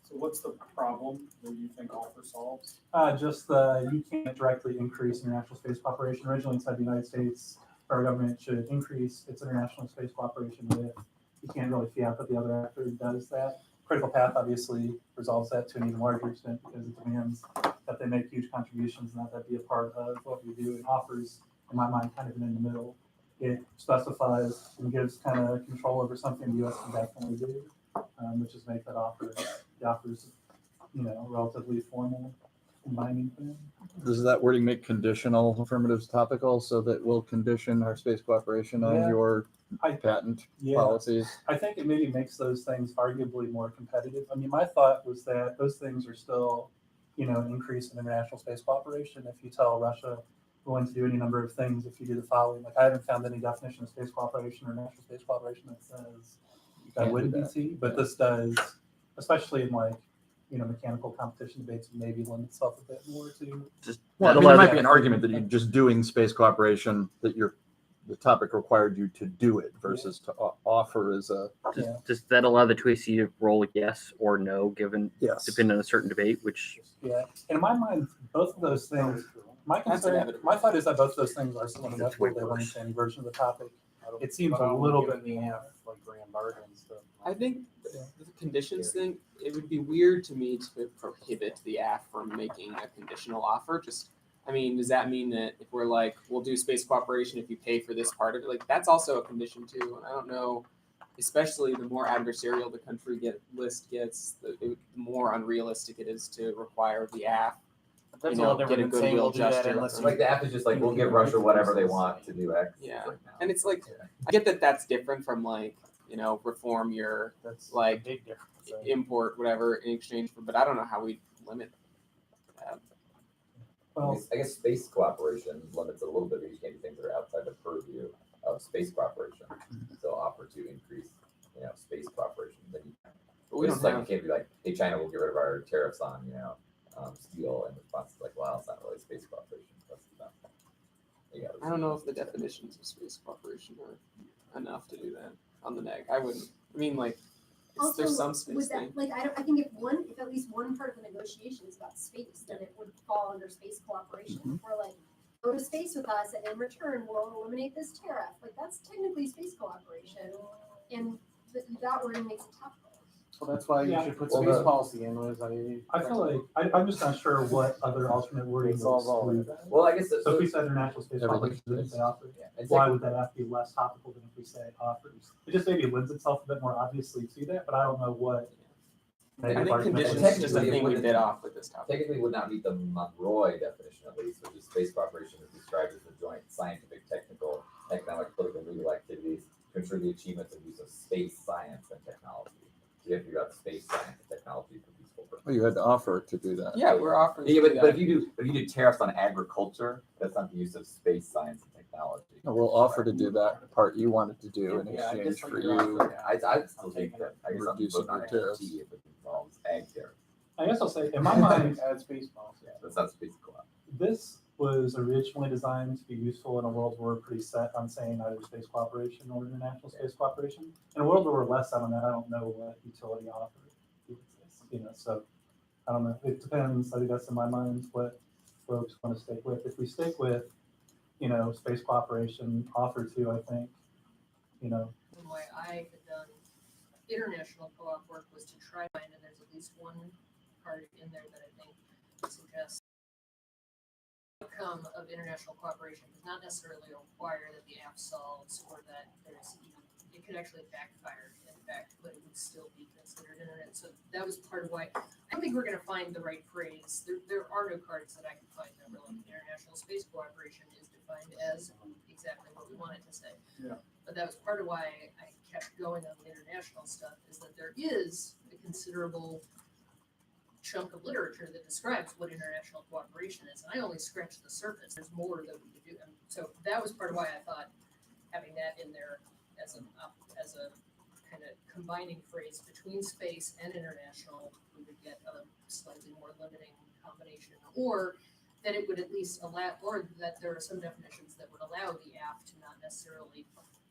So what's the problem that you think offer solves? Just you can't directly increase international space cooperation. Originally, it said the United States federal government should increase its international space cooperation with. You can't really fiat that the other actor does that. Critical Path obviously resolves that to an even larger extent because it demands that they make huge contributions and that that be a part of what we do. It offers, in my mind, kind of an in the middle. It specifies and gives kind of control over something the U.S. can definitely do, which is make that offer. The offers, you know, relatively formal and binding thing. Does that wording make conditional affirmatives topical so that we'll condition our space cooperation on your patent policies? I think it maybe makes those things arguably more competitive. I mean, my thought was that those things are still, you know, an increase in international space cooperation. If you tell Russia we're going to do any number of things, if you do the following, like I haven't found any definition of space cooperation or national space cooperation that says that wouldn't be T, but this does, especially in like, you know, mechanical competition debates, maybe lend itself a bit more to. Well, I mean, there might be an argument that you're just doing space cooperation, that the topic required you to do it versus to offer as a. Does that allow the 2AC to roll yes or no, given depending on a certain debate? Which in my mind, both of those things. My thought is that both of those things are somewhat inevitable. They run into any version of the topic. It seems a little bit like grand bargains. I think the conditions thing, it would be weird to me to prohibit the app from making a conditional offer. Just, I mean, does that mean that if we're like, we'll do space cooperation if you pay for this part of it? Like, that's also a condition too. And I don't know, especially the more adversarial the country list gets, the more unrealistic it is to require the app. That's a little different than saying we'll do that unless like the app is just like, we'll give Russia whatever they want to do X. Yeah, and it's like, I get that that's different from like, you know, reform your like big difference, import whatever in exchange for, but I don't know how we limit that. Well, I guess space cooperation limits it a little bit because you can't do things that are outside the purview of space cooperation. So offer to increase, you know, space cooperation. Then you can't be like, hey, China will get rid of our tariffs on, you know, steel, in response to like, well, it's not really space cooperation. That's not. I don't know if the definitions of space cooperation are enough to do that on the neg. I wouldn't. I mean, like, Also, there's some space with that, thing. like, I think if at least one part of the negotiation is about space, then it would fall under space cooperation. If we're like, go to space with us, and in return, we'll eliminate this tariff. Like, that's technically space cooperation, and that wording makes it tough. So that's why you Yeah. should put Well, space the- policy in, was I feel like, I'm just not sure what other alternate wording would Solve all of exclude it. that. Well, I guess So if we said international space Everything cooperation, didn't say offers, yeah, it's why like, would that have to be less topical than if we say offers? It just maybe lends itself a bit more obviously to that, but I don't know what. I negative think argument conditions would is just a technically it thing we wouldn't- bit off with this topic. technically would not meet the Monroy definition at least, which is space cooperation is described as the joint scientific, technical, economic, political, and legal activities to ensure the achievements and use of space science and technology. So you have to figure out space science and technology for peaceful purposes. Well, you had to offer to do that. Yeah, we're offering. Yeah, to do but that. if you do tariffs on agriculture, that's not the use of space science and technology. No, we'll offer to do that part you wanted to do in Yeah, exchange just for like your you. offer, yeah. I'd still take that. I guess I'm Reducing voting on your tariffs. AT if it involves ag tariffs. I guess I'll say, in my mind, Add space policy. That's not space co-op. this was originally designed to be useful in a world where we're pretty set on saying either space cooperation or international space cooperation. In a world where we're less set on that, I don't know what utility offer exists, so I don't know. It depends. I think that's in my mind what folks want to stick with. If we stick with, space cooperation offer to, I think, And why I had done international co-op work was to try to find, and there's at least one part in there that I think suggests outcome of international cooperation does not necessarily require that the app solves or that there's even, it could actually backfire in fact, but it would still be considered internet. So that was part of why I don't think we're gonna find the right phrase. There are no cards that I can find that relate. International space cooperation is defined as exactly what we want it to say. Yeah. But that was part of why I kept going on the international stuff, is that there is a considerable chunk of literature that describes what international cooperation is. And I only scratched the surface. There's more that we could do. And so that was part of why I thought having that in there as a kind of combining phrase between space and international, we would get a slightly more limiting combination, or that it would at least allow, or that there are some definitions that would allow the app to not necessarily,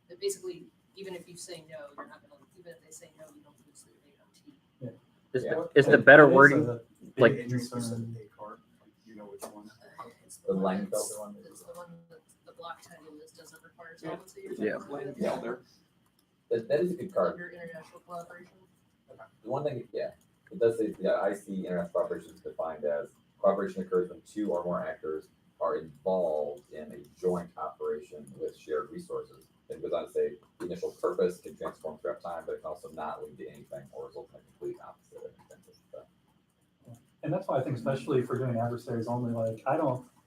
that basically, even if you say no, you're not gonna, even if they say no, you don't lose their data T. Is the better It is wording, a big like- Adrian, you said concern. the A card, you know which one? It's The one Langfelder that's- one? It's the one that the block title list doesn't require solvency. You're Yeah. talking about? Gelder. That is a good card. Under international collaboration. The one thing, yeah, it does say, yeah, I see international cooperation is defined as cooperation occurs when two or more actors are involved in a joint operation with shared resources. It goes on to say the initial purpose can transform throughout time, but it can also not lead to anything or result in a complete opposite of intended. So, And that's why I think, especially if we're doing adversaries only,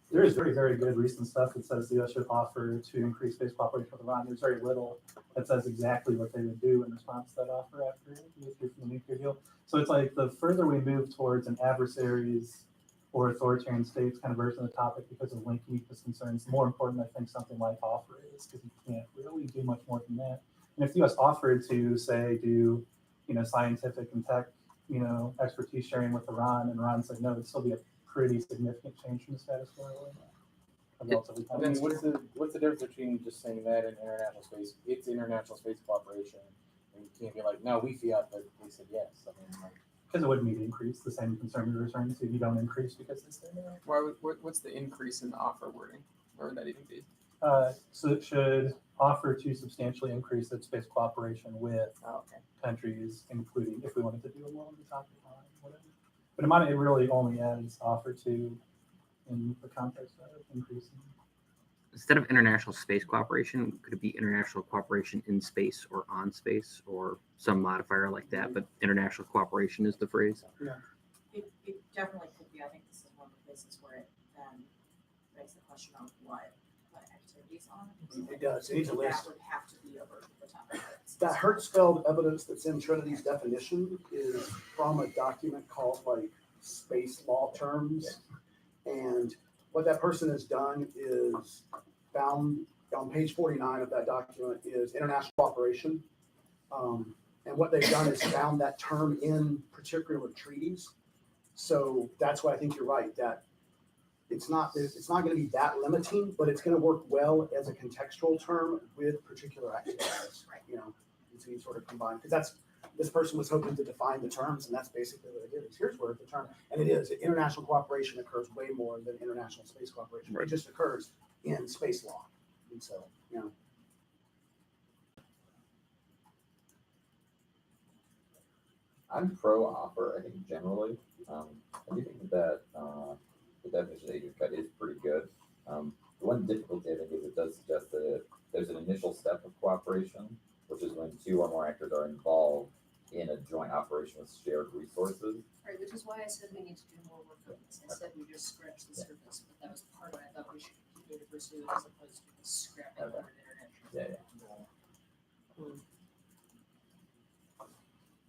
there is very, very good recent stuff that says the US should offer to increase space cooperation with Iran. There's very little that says exactly what they would do in response to that offer after you withdrew from the nuclear deal. So it's like the further we move towards an adversaries or authoritarian states kind of version of the topic because of link uniqueness concerns, the more important I think something like offer is, because you can't really do much more than that. And if the US offered to, say, do, scientific and tech, expertise sharing with Iran, and Iran said no, it'd still be a pretty significant change from the status quo. Relatively I mean, what's the difference between just saying that and international space? It's international space cooperation, and you can't be like, no, we fiat, but they said yes. I mean, like, Because it wouldn't need to increase, the same concern you're referring to, you don't increase because they say no. What's the increase in the offer wording? Where would that even be? So it should offer to substantially increase its space cooperation with Oh, okay. countries, including if we wanted to do a more on the topic line, whatever. But in mine, it really only adds offer to in the context of increasing. instead of international space cooperation, could it be international cooperation in space or on space or some modifier like that? But international cooperation is the phrase. It definitely could be. I think this is one of the places where it begs the question of what activities are. It does. It needs a list. That would have to be over the top of it. That Hertzfeld evidence that's in Trinity's definition is from a document called space law terms. And what that person has done is found on page 49 of that document is international cooperation. And what they've done is found that term in particular treaties. So that's why I think you're right, that it's not going to be that limiting, but it's going to work well as a contextual term with particular activities, and so you sort of combine, because this person was hoping to define the terms, and that's basically what it is. Here's where the term, and it is, international cooperation occurs way more than international space cooperation. It just occurs in space law. And so, I'm pro offer, I think generally. I do think that the definition that you just cut is pretty good. The one difficulty I think is it does suggest that there's an initial step of cooperation, which is when two or more actors are involved in a joint operation with shared resources. Right, which is why I said we need to do more work on this. I said we just scratched the surface, but that was part of what I thought we should continue to pursue as opposed to just scrapping Okay. over the internet. Yeah.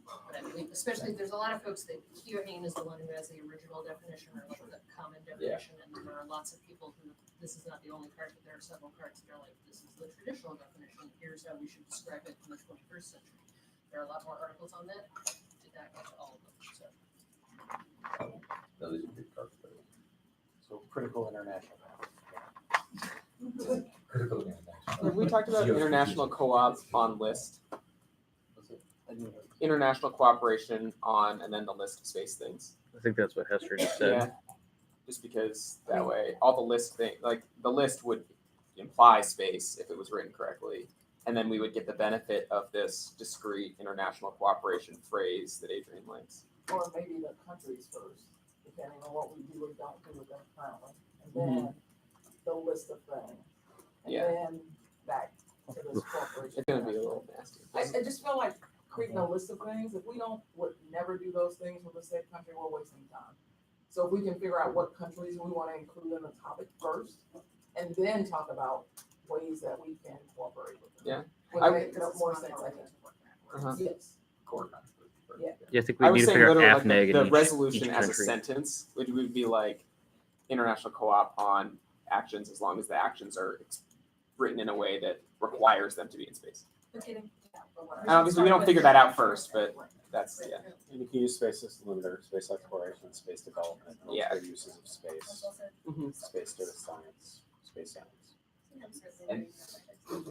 But I believe, especially, there's a lot of folks that Keohane is the one who has the original definition or like the common definition, and then there are lots of people who, this is not the only card, but there are several cards that are like, this is the traditional definition, here's how we should describe it in the 21st century. There are a lot more articles on that, did not get to all of them, so. No, these are good cards. So critical international. Critical international. Have we talked about international co-op on list? International cooperation on, and then the list of space things. I think that's what Hester just said. Yeah. Just because that way, all the list thing, like the list would imply space if it was written correctly. And then we would get the benefit of this discrete international cooperation phrase that Adrian likes. Or maybe the countries first, depending on what we do or don't do with them currently. And then the list of things. And Yeah. then back to this corporation. It's gonna be a little nasty. I just feel like creating a list of things, if we would never do those things with the said country, we're wasting time. So if we can figure out what countries we want to include in the topic first, and then talk about ways that we can cooperate with them. Yeah. Would make more sense, I think. Uh-huh. Yes. Core countries. Yeah. Yeah, I think we I need was to saying figure out literally like AFNEG the in each resolution as a country. sentence, which would be like international co-op on actions as long as the actions are written in a way that requires them to be in space. Obviously, we don't figure that out first, but that's, yeah. And you can use space as a limiter, space exploration, space development, Yeah. military uses of space, space data science, space science.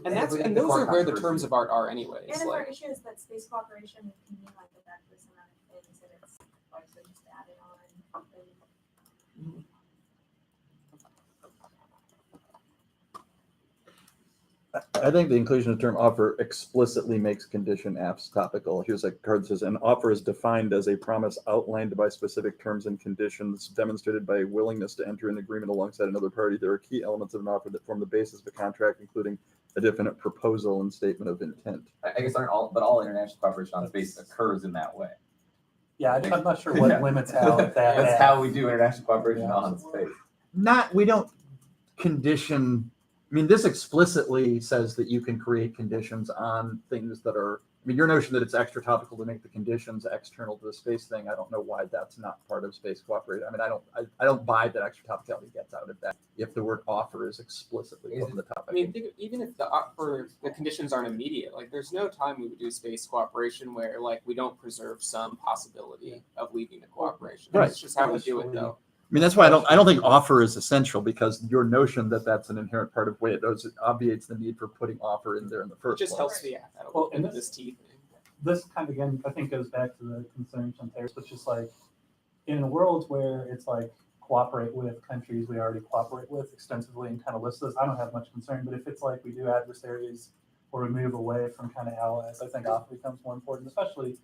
And that's, and those are where the terms of art are anyways, And if our like, issue is that space cooperation can mean like a diverse amount of things, and it's like so just add it on. then- I think the inclusion of the term offer explicitly makes condition apps topical. Here's a card that says, an offer is defined as a promise outlined by specific terms and conditions demonstrated by a willingness to enter an agreement alongside another party. There are key elements of an offer that form the basis of a contract, including a definite proposal and statement of intent. I guess all international cooperation on space occurs in that way. Yeah, I'm not sure what Yeah. limits how that. That's how we do international cooperation on space. We don't condition, I mean, this explicitly says that you can create conditions on things that are, I mean, your notion that it's extra topical to make the conditions external to the space thing, I don't know why that's not part of space cooperation. I mean, I don't buy that extra topicality gets out of that if the word offer is explicitly put in the topic. I mean, even if the conditions aren't immediate, like there's no time we would do space cooperation where like we don't preserve some possibility of leaving the cooperation. Right. That's just how we do it though. I mean, that's why I don't think offer is essential, because your notion that that's an inherent part of way it does, it obviates the need for putting offer in there in the It first just place. helps the app out Well, and with this T thing. This kind of, again, I think goes back to the concerns on Terrace, which is like, in a world where it's like cooperate with countries we already cooperate with extensively and kind of list those, I don't have much concern, but if it's like we do adversaries or we move away from kind of allies, I think offer becomes more important, especially,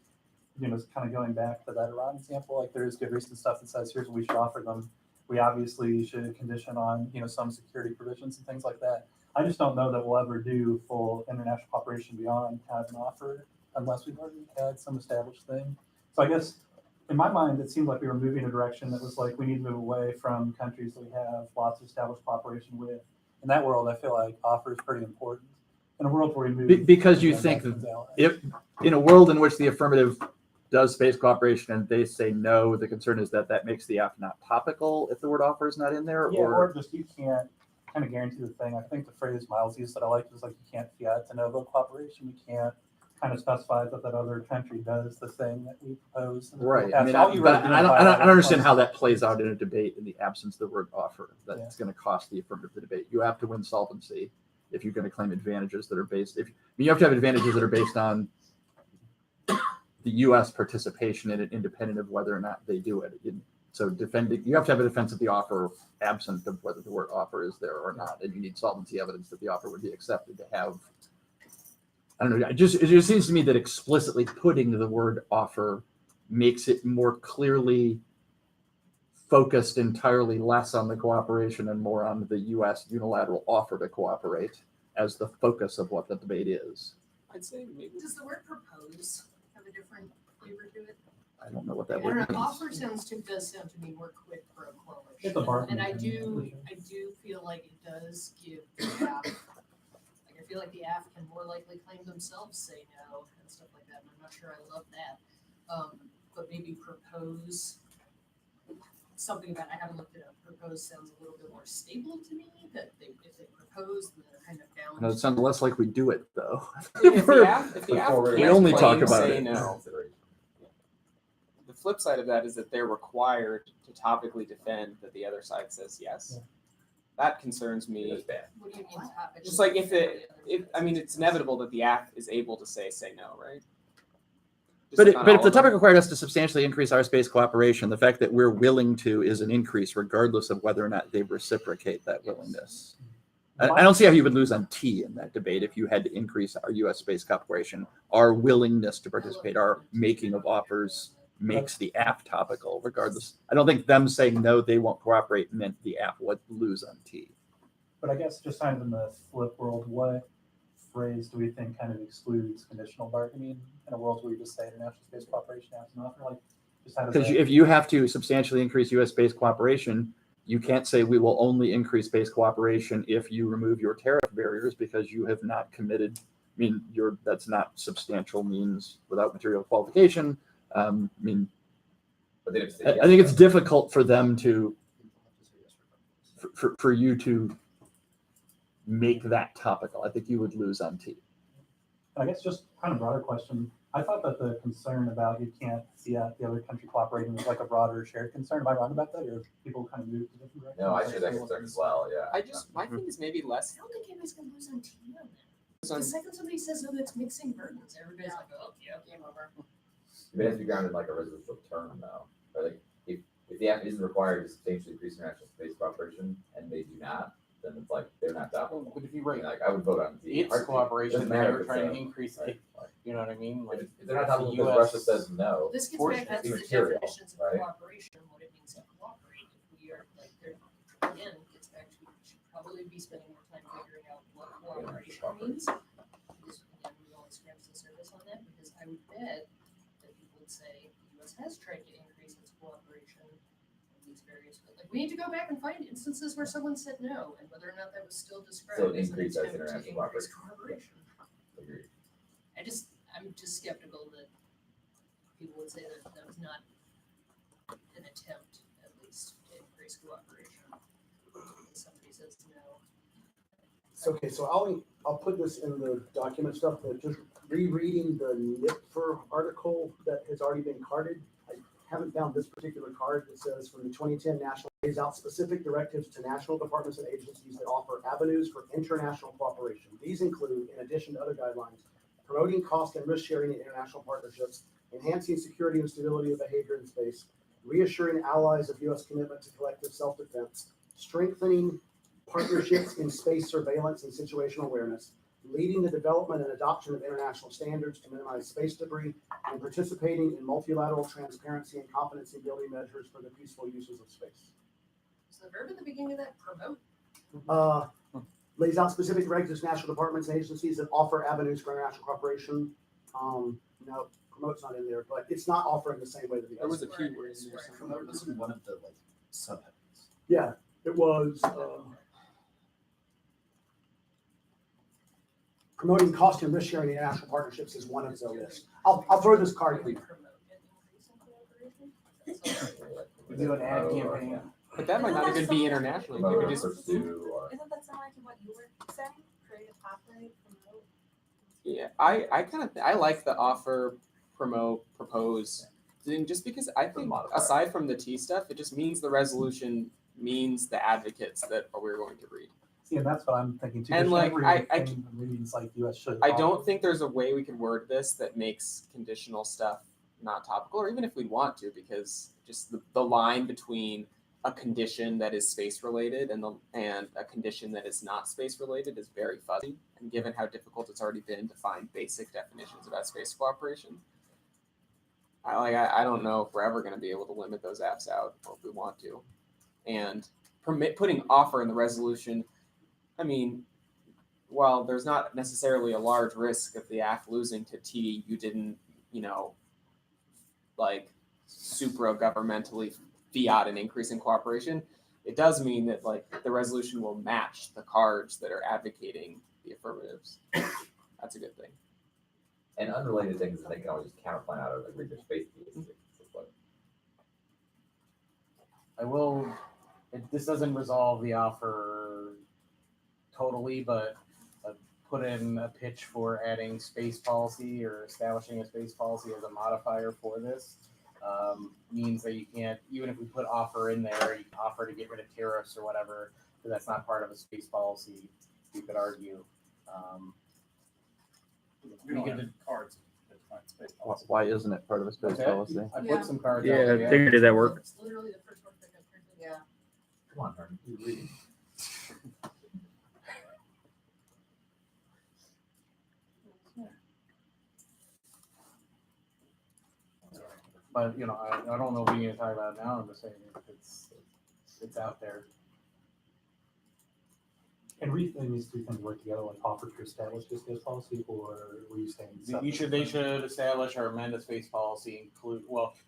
you know, kind of going back to that Iran example, like there is good recent stuff that says, here's what we should offer them. We obviously should condition on, you know, some security provisions and things like that. I just don't know that we'll ever do full international cooperation beyond kind of an offer unless we've already had some established thing. So I guess in my mind, it seemed like we were moving in a direction that was like, we need to move away from countries that we have lots of established cooperation with. In that world, I feel like offer is pretty important. In a world where we move. Because you think that if in a world in which the affirmative does space cooperation and they say no, the concern is that that makes the app not topical if the word offer is not in there? Yeah, or just you can't kind of guarantee the thing. I think the phrase Miles used that I like is like, you can't fiat de novo cooperation. You can't kind of specify that that other country does the thing that we propose. Right. I mean, All you really do I is don't violate understand the how that plays out in a debate in the absence of the word offer. That's Yeah. going to cost the affirmative the debate. You have to win solvency if you're going to claim advantages that are based. You have to have advantages that are based on the U.S. participation in it, independent of whether or not they do it. So you have to have a defense of the offer absent of whether the word offer is there or not, and you need solvency evidence that the offer would be accepted to have. I don't know. It just seems to me that explicitly putting the word offer makes it more clearly focused entirely less on the cooperation and more on the U.S. unilateral offer to cooperate as the focus of what the debate is. I'd say maybe. Does the word propose have a different flavor to it? I don't know what that I word don't know, means. offer does sound to me more quid pro quo. It's a bargaining And I thing, do feel like it does give the app, like I feel like the app can more likely claim themselves, say no and stuff like that, and I'm not sure I love that. But maybe propose something about, I haven't looked it up, propose sounds a little bit more stable to me, that if they propose, then they're kind of bound. No, it sounds less like we do it though. If the app We can't only talk claim about say it. no. The flip side of that is that they're required to topically defend that the other side says yes. Yeah. That concerns me. It's bad. What do you mean topic? Just like I mean, it's inevitable that the app is able to say no, right? Just But, like not but if all the of them. topic required us to substantially increase our space cooperation, the fact that we're willing to is an increase regardless of whether or not they reciprocate that willingness. I don't see how you would lose on T in that debate if you had to increase our U.S. space cooperation. Our willingness to participate, our making of offers makes the app topical regardless. I don't think them saying no, they won't cooperate meant the app would lose on T. But I guess just kind of in the flip world, what phrase do we think kind of excludes conditional bargaining in a world where we just say international space cooperation has an offer? Like, just how does Because that? if you have to substantially increase U.S. space cooperation, you can't say we will only increase space cooperation if you remove your tariff barriers because you have not committed. I mean, that's not substantial means without material qualification. I mean, But then if I think it's difficult for them to, for you to make that topical. I think you would lose on T. I guess just kind of broader question. I thought that the concern about you can't see the other country cooperating was like a broader shared concern. Am I wrong about that, or people kind of move to different directions? No, I share that concern as well. Yeah. My thing is maybe less. I don't think anybody's gonna lose on T on that. The second somebody says, no, that's mixing burdens, everybody's like, oh, yeah, game over. It has to be grounded in like a resolution term though. Or like if the app isn't required to substantially increase international space cooperation and they do not, then it's like they're not adoptable. But if you I mean, rate like I would vote on T. its cooperation, Doesn't then matter you're if it's trying a- to increase right, it. like, You know what I mean? Like if they're not adoptable the because US Russia says no. This gets Portion back, that's the immaterial, definitions of right? cooperation, what it means to cooperate. If we are, like, there, again, gets back to, we should probably be spending more time figuring out what cooperation means. Because, again, we always scratch the surface on that, because I would bet that people would say the US has tried to increase its cooperation in these various, like, we need to go back and find instances where someone said no, and whether or not that was still described So as an increase as attempt to international increase cooperation. Agreed. I'm just skeptical that people would say that that was not an attempt, at least, to increase cooperation. When somebody says no. Okay, so I'll put this in the document stuff, but just rereading the NIPFR article that has already been carded. I haven't found this particular card that says from the 2010 National lays out specific directives to national departments and agencies that offer avenues for international cooperation. These include, in addition to other guidelines, promoting cost and risk sharing in international partnerships, enhancing security and stability of behavior in space, reassuring allies of U.S. commitment to collective self-defense, strengthening partnerships in space surveillance and situational awareness, leading the development and adoption of international standards to minimize space debris, and participating in multilateral transparency and competency building measures for the peaceful uses of space. So the verb at the beginning of that, promote. Lays out specific directives to national departments and agencies that offer avenues for international cooperation. No, promote's not in there, but it's not offering the same way that the There was others. a keyword in there. Promote was in one of the like subheadings. Yeah, it was. Promoting cost and risk sharing in international partnerships is one of the lists. I'll throw this card in. Promote an increase in cooperation. That's all. We do an ad campaign. But that might not even be internationally. You could just Pursue or Isn't that similar to what you were saying? Create a pathway, promote? yeah. I like the offer, promote, propose. Then just because I think modifier. aside from the T stuff, it just means the resolution means the advocates that we're going to read. See, and that's what I'm thinking too. And, There's like, every I thing that reads like U.S. should. I don't think there's a way we could word this that makes conditional stuff not topical, or even if we want to, because just the line between a condition that is space related and a condition that is not space related is very fuzzy. And given how difficult it's already been to find basic definitions about space cooperation, I don't know if we're ever going to be able to limit those apps out, or if we want to, and putting offer in the resolution. I mean, while there's not necessarily a large risk of the app losing to T, you didn't, like supra-governmentally fiat an increase in cooperation. It does mean that like the resolution will match the cards that are advocating the affirmatives. That's a good thing. And unrelated things that they can always just counterplan out of, like read their space piece. I will, this doesn't resolve the offer totally, but put in a pitch for adding space policy or establishing a space policy as a modifier for this. Means that you can't, even if we put offer in there, you can offer to get rid of tariffs or whatever, but that's not part of a space policy, you could argue. We don't have cards that define space policy. Why isn't it part of a space Okay. policy? I Yeah. put some cards Yeah, out I there. figured that work. It's literally the first word that got printed. Yeah. Come on, Herman, you're reading. But, I don't know if we need to talk about it now, I'm just saying it's out there. And we think these two things work together, like offer to establish this space policy, or were you saying? They should establish or amend a space policy, you can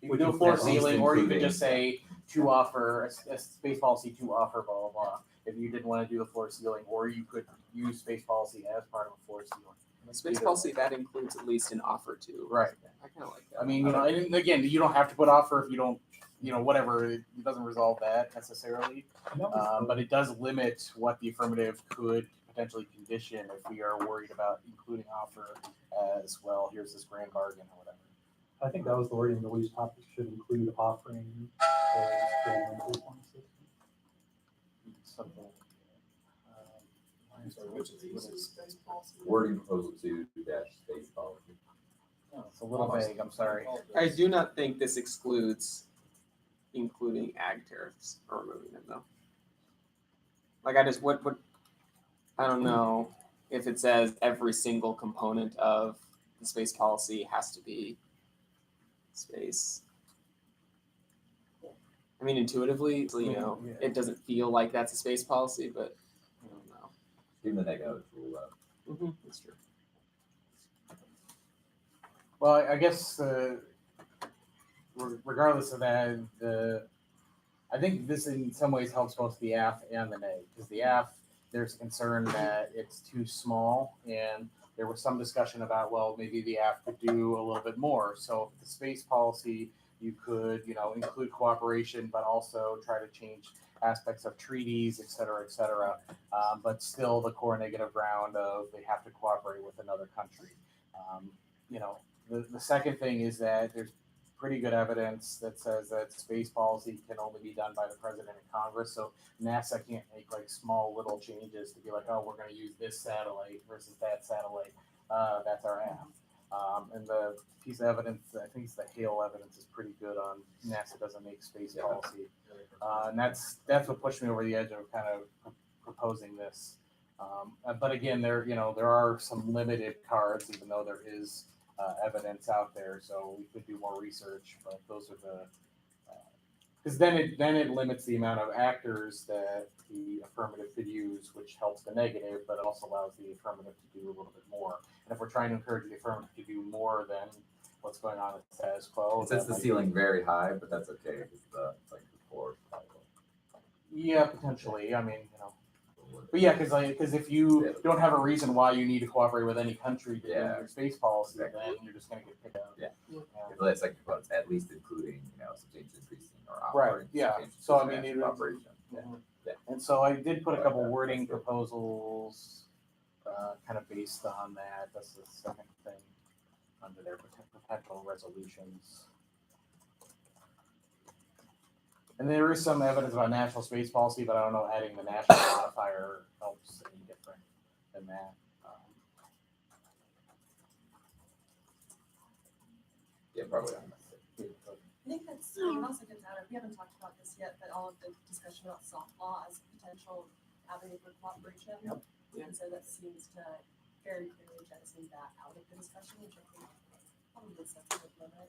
Would do a you floor at least ceiling, or you could including- just say to offer, a space policy to offer, blah, blah, blah. If you didn't want to do the floor ceiling, or you could use space policy as part of a floor ceiling. Space Either policy, that includes at least an offer to. Right. I kind of like that. I mean, and again, you don't have to put offer if you don't, whatever, it doesn't resolve that necessarily. But it does limit what the affirmative could potentially condition if we are worried about including offer as well. Here's this grand bargain or whatever. I think that was the wording, the least topic should include offering or creating a one system. Something. I'm sorry, which is space policy? Wording proposal 2 dash space policy. It's a little vague, I'm sorry. I do not think this excludes including ag tariffs or removing them though. Like I don't know if it says every single component of the space policy has to be space. I mean, intuitively, it doesn't feel like that's a space policy, but I don't know. Even the negative rule out. That's true. Well, I guess regardless of that, I think this in some ways helps both the AF and the NEG, because the AF, there's a concern that it's too small, and there was some discussion about, well, maybe the AF could do a little bit more. So the space policy, you could, include cooperation, but also try to change aspects of treaties, et cetera, but still the core negative ground of they have to cooperate with another country. The second thing is that there's pretty good evidence that says that space policy can only be done by the president and Congress. So NASA can't make like small little changes to be like, oh, we're going to use this satellite versus that satellite. That's our app. And the piece of evidence, I think it's the Hale evidence, is pretty good on NASA doesn't make space policy. And that's what pushed me over the edge of kind of proposing this. But again, there are some limited cards, even though there is evidence out there, so we could do more research. But those are the because then it limits the amount of actors that the affirmative could use, which helps the negative, but it also allows the affirmative to do a little bit more. And if we're trying to encourage the affirmative to do more than what's going on at the status quo, It sets the ceiling very high, but that's okay. It's the floor. Yeah, potentially. I mean, but yeah, because if you don't have a reason why you need to cooperate with any country to do your space policy, then you're just going to get picked out. It's like it's at least including substantial increasing or Right. operating. Yeah. substantial So I increasing mean, of operation. And so I did put a couple wording proposals, kind of based on that. That's the second thing under their potential resolutions. And there is some evidence about national space policy, but I don't know adding the national modifier helps any different than that. Yeah, probably. I think that's, it also gets out of, we haven't talked about this yet, but all of the discussion about soft law as a potential avenue for cooperation. Yep. And so that seems to very clearly jettison that out of the discussion, which I think probably is something to limit.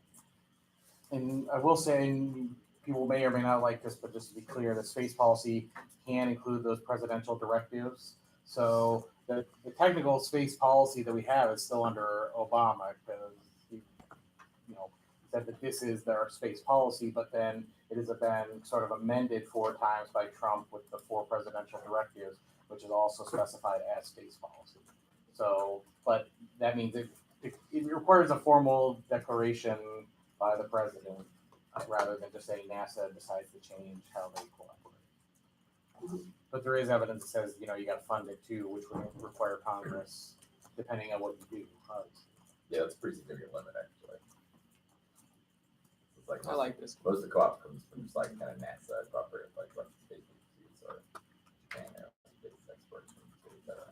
And I will say, and people may or may not like this, but just to be clear, the space policy can include those presidential directives. So the technical space policy that we have is still under Obama because he, said that this is their space policy, but then it has been sort of amended 4 times by Trump with the 4 presidential directives, which is also specified as space policy. So, but that means it requires a formal declaration by the president rather than just saying NASA decides to change how they cooperate. But there is evidence that says, you got to fund it too, which would require Congress, depending on what you do. Yeah, that's a pretty significant limit, actually. It's like I like this. most of the co-op comes from just like kind of NASA cooperative, like Russian space agencies or Japan Aerospace experts from et cetera.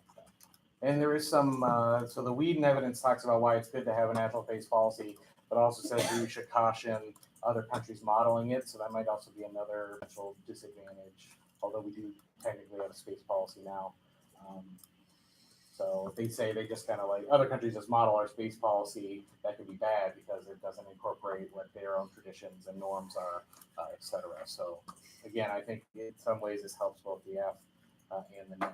And there is some, so the Whedon evidence talks about why it's good to have a national space policy, but also says we should caution other countries modeling it. So that might also be another potential disadvantage, although we do technically have a space policy now. So if they say they just kind of like other countries just model our space policy, that could be bad because it doesn't incorporate what their own traditions and norms are, et cetera. So again, I think in some ways this helps both the F and the NET.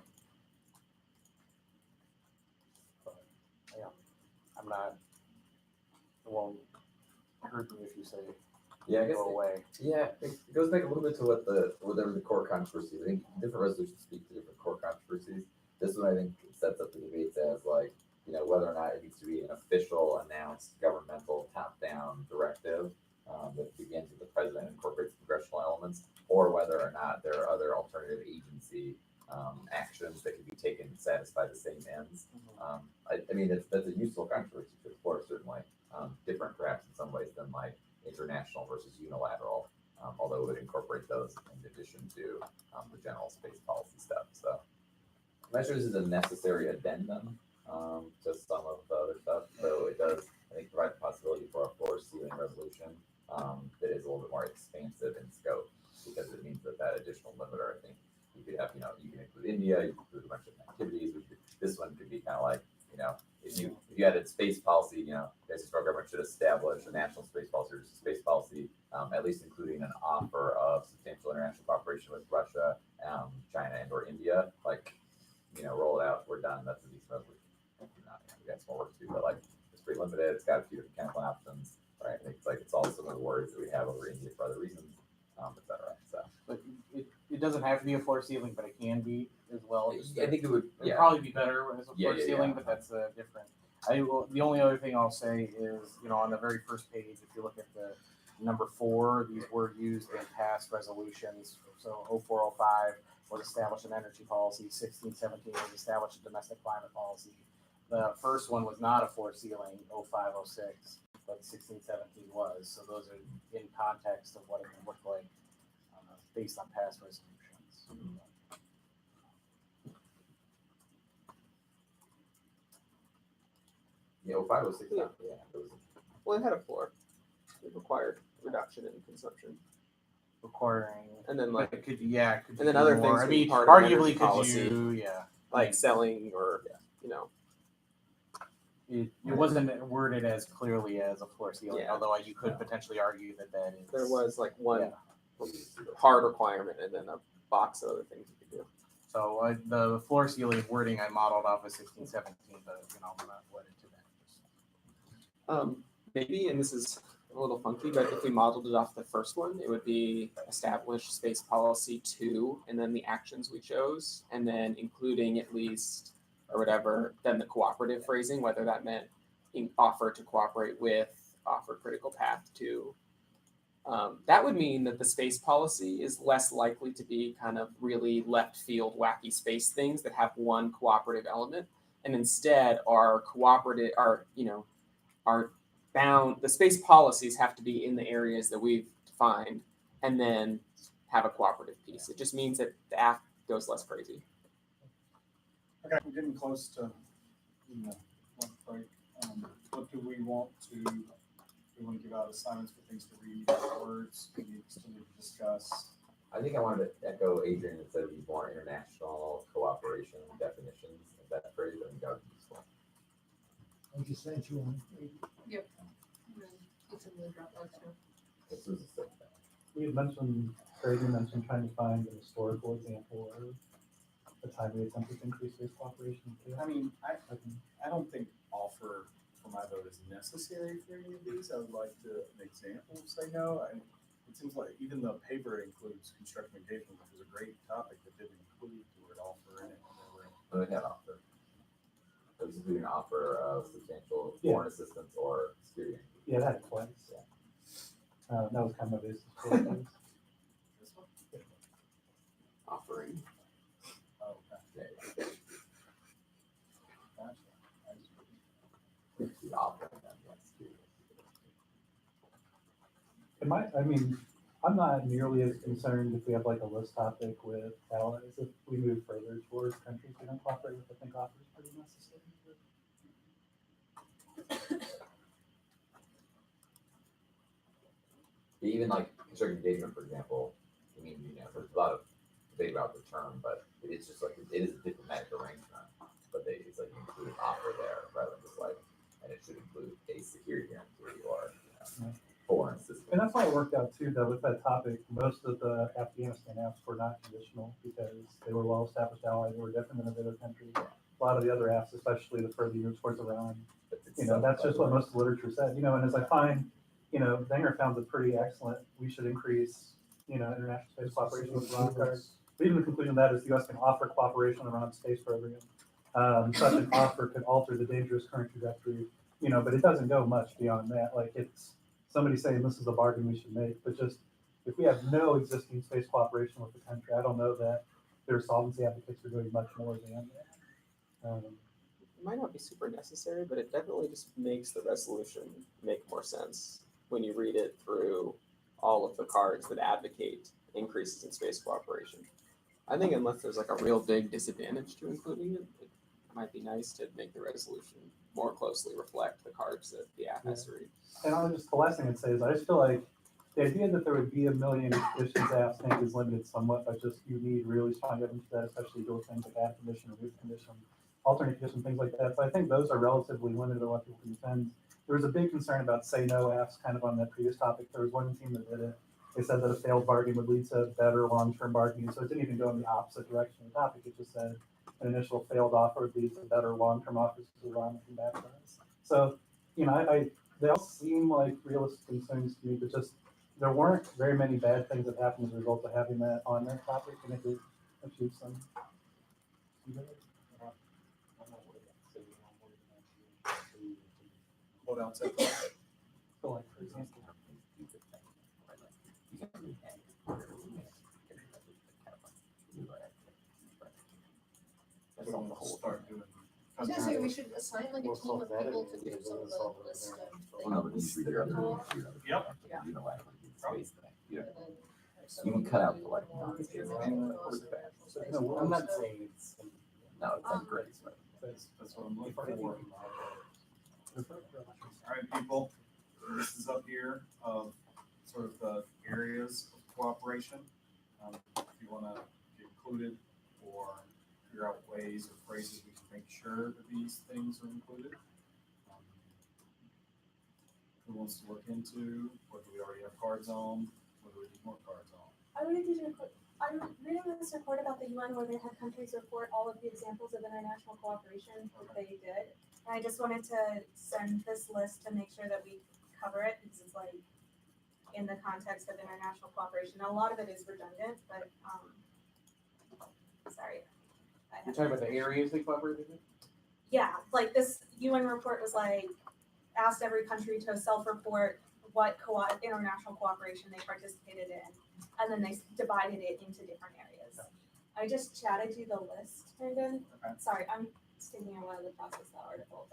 Yeah, I'm not. It won't hurt me if you say Yeah, I guess go away. it goes back a little bit to whatever the core controversy. I think different resolutions speak to different core controversies. This one I think sets up the debates as like, whether or not it needs to be an official announced governmental top-down directive that begins with the president and incorporates congressional elements, or whether or not there are other alternative agency actions that can be taken to satisfy the same ends. I mean, that's a useful controversy to explore, certainly. Different perhaps in some ways than like international versus unilateral, although it would incorporate those in addition to the general space policy stuff. So I'm not sure this is a necessary addendum to some of the other stuff, though it does, I think, provide the possibility for a floor ceiling resolution that is a little bit more expansive in scope, because it means that additional limiter, I think, you could have, you can include India, you can include a bunch of activities. This one could be kind of like, if you added space policy, the federal government should establish a national space policy or space policy, at least including an offer of substantial international cooperation with Russia, China, and or India. Like, roll it out. We're done. That's a decent resolution. We got some more work to do, but like it's pretty limited. It's got a few different chemical options, right? I think it's all some of the worries that we have over India for other reasons, et cetera. So, but it doesn't have to be a floor ceiling, but it can be as well. I think it would. It'd probably be better as a floor ceiling, yeah. but that's different. The only other thing I'll say is, on the very first page, if you look at the number 4, these were used in past resolutions. So 0405 was established an energy policy. 1617 was established a domestic climate policy. The first one was not a floor ceiling, 0506, but 1617 was. So those are in context of what it can look like based on past resolutions. Yeah, 0506. Yeah. Well, it had a floor. It required reduction in consumption. Requiring, and then like it could and then other more. things. I mean, part arguably, of policy, like selling or It wasn't worded as clearly as a floor ceiling, Yeah. although you could potentially argue that is. there was like one hard requirement and then a box of other things you could do. So the floor ceiling wording I modeled off of 1617, but I'm not wedded to that. Maybe, and this is a little funky, but if we modeled it off the first one, it would be establish space policy 2, and then the actions we chose, and then including at least or whatever, then the cooperative phrasing, whether that meant offer to cooperate with, offer critical path to. That would mean that the space policy is less likely to be kind of really left field, wacky space things that have one cooperative element, and instead are bound. The space policies have to be in the areas that we've defined, and then have a cooperative piece. It just means that the app goes less crazy. Okay, we're getting close to lunch break. What do we want to? We want to give out assignments for things to read, words we still need to discuss. I think I wanted to echo Adrian and said these more international cooperation definitions of that phrase. I think that would be useful. I just sent you one. Yep. It's in the Dropbox now. Grady mentioned trying to find an historical example of the time we attempted to increase space cooperation. I mean, I don't think offer for my vote is necessary for any of these. I would like an example of say no. And it seems like even the paper includes construction engagement, which is a great topic that didn't include the word offer in it. But they had offer. It was including an offer of substantial Yeah. foreign assistance or security. Yeah, that had twice. Yeah. That was kind of my basis for it. This one? Offering. Oh, okay. Yeah. Gotcha. I just- The offering them, yeah, security. I'm not nearly as concerned if we have like a list topic with allies. If we move further towards countries we don't cooperate with, I think offer is pretty necessary. Even like construction engagement, for example, I mean, there's a lot of debate about the term, but it's just like, it is a diplomatic arrangement, but it's like you include an offer there rather than just like, and it should include a security guarantee or, foreign assistance. And that's why it worked out too, though, with that topic, most of the Afghanistan apps were not conditional because they were well-established allies, they were different than the other countries. A lot of the other apps, especially the further you towards Iran, that's just what most of the literature said, and as I find, Wenger found it pretty excellent. We should increase, international space cooperation with Iran. But even the conclusion of that is the U.S. can offer cooperation on Iran's space program. Such an offer could alter the dangerous current trajectory, but it doesn't go much beyond that. Like it's somebody saying this is a bargain we should make, but just if we have no existing space cooperation with the country, I don't know that their solvency advocates are doing much more than that. It might not be super necessary, but it definitely just makes the resolution make more sense when you read it through all of the cards that advocate increases in space cooperation. I think unless there's like a real big disadvantage to including it, it might be nice to make the resolution more closely reflect the cards that the app has to read. And the last thing I'd say is I just feel like the idea that there would be a million conditions apps, I think, is limited somewhat, but just you need really strong evidence for that, especially those things like add condition, remove condition, alternate condition, things like that. So I think those are relatively limited to what people can defend. There was a big concern about say no apps kind of on that previous topic. There was one team that did it. They said that a failed bargain would lead to better long-term bargaining. So it didn't even go in the opposite direction of the topic. It just said an initial failed offer would lead to better long-term offers to Iran and bad guys. So, they all seem like realistic concerns to me, but just there weren't very many bad things that happened as a result of having that on that topic, and it did achieve some. Hold on a second. So like, for example, We want to start doing. I was gonna say, we should assign like a team of people to do some of the list of Well, no, but these things. read your other, Yep. unilaterally do space thing. You can cut out the like non-space thing. No, I'm not saying it's. No, it's like great. That's what I'm looking for. All right, people, this is up here of sort of the areas of cooperation. If you want to get included or figure out ways or phrases we can make sure that these things are included. Who wants to look into what do we already have cards on? What do we need more cards on? I'm reading this report about the UN where they had countries report all of the examples of international cooperation that they did. And I just wanted to send this list to make sure that we cover it because it's like in the context of international cooperation. Now, a lot of it is redundant, but sorry. You're talking about the areas they cooperated in? Yeah, like this UN report was like asked every country to self-report what international cooperation they participated in, and then they divided it into different areas. I just chatted you the list, Brandon. Okay. Sorry, I'm taking a while to process that article,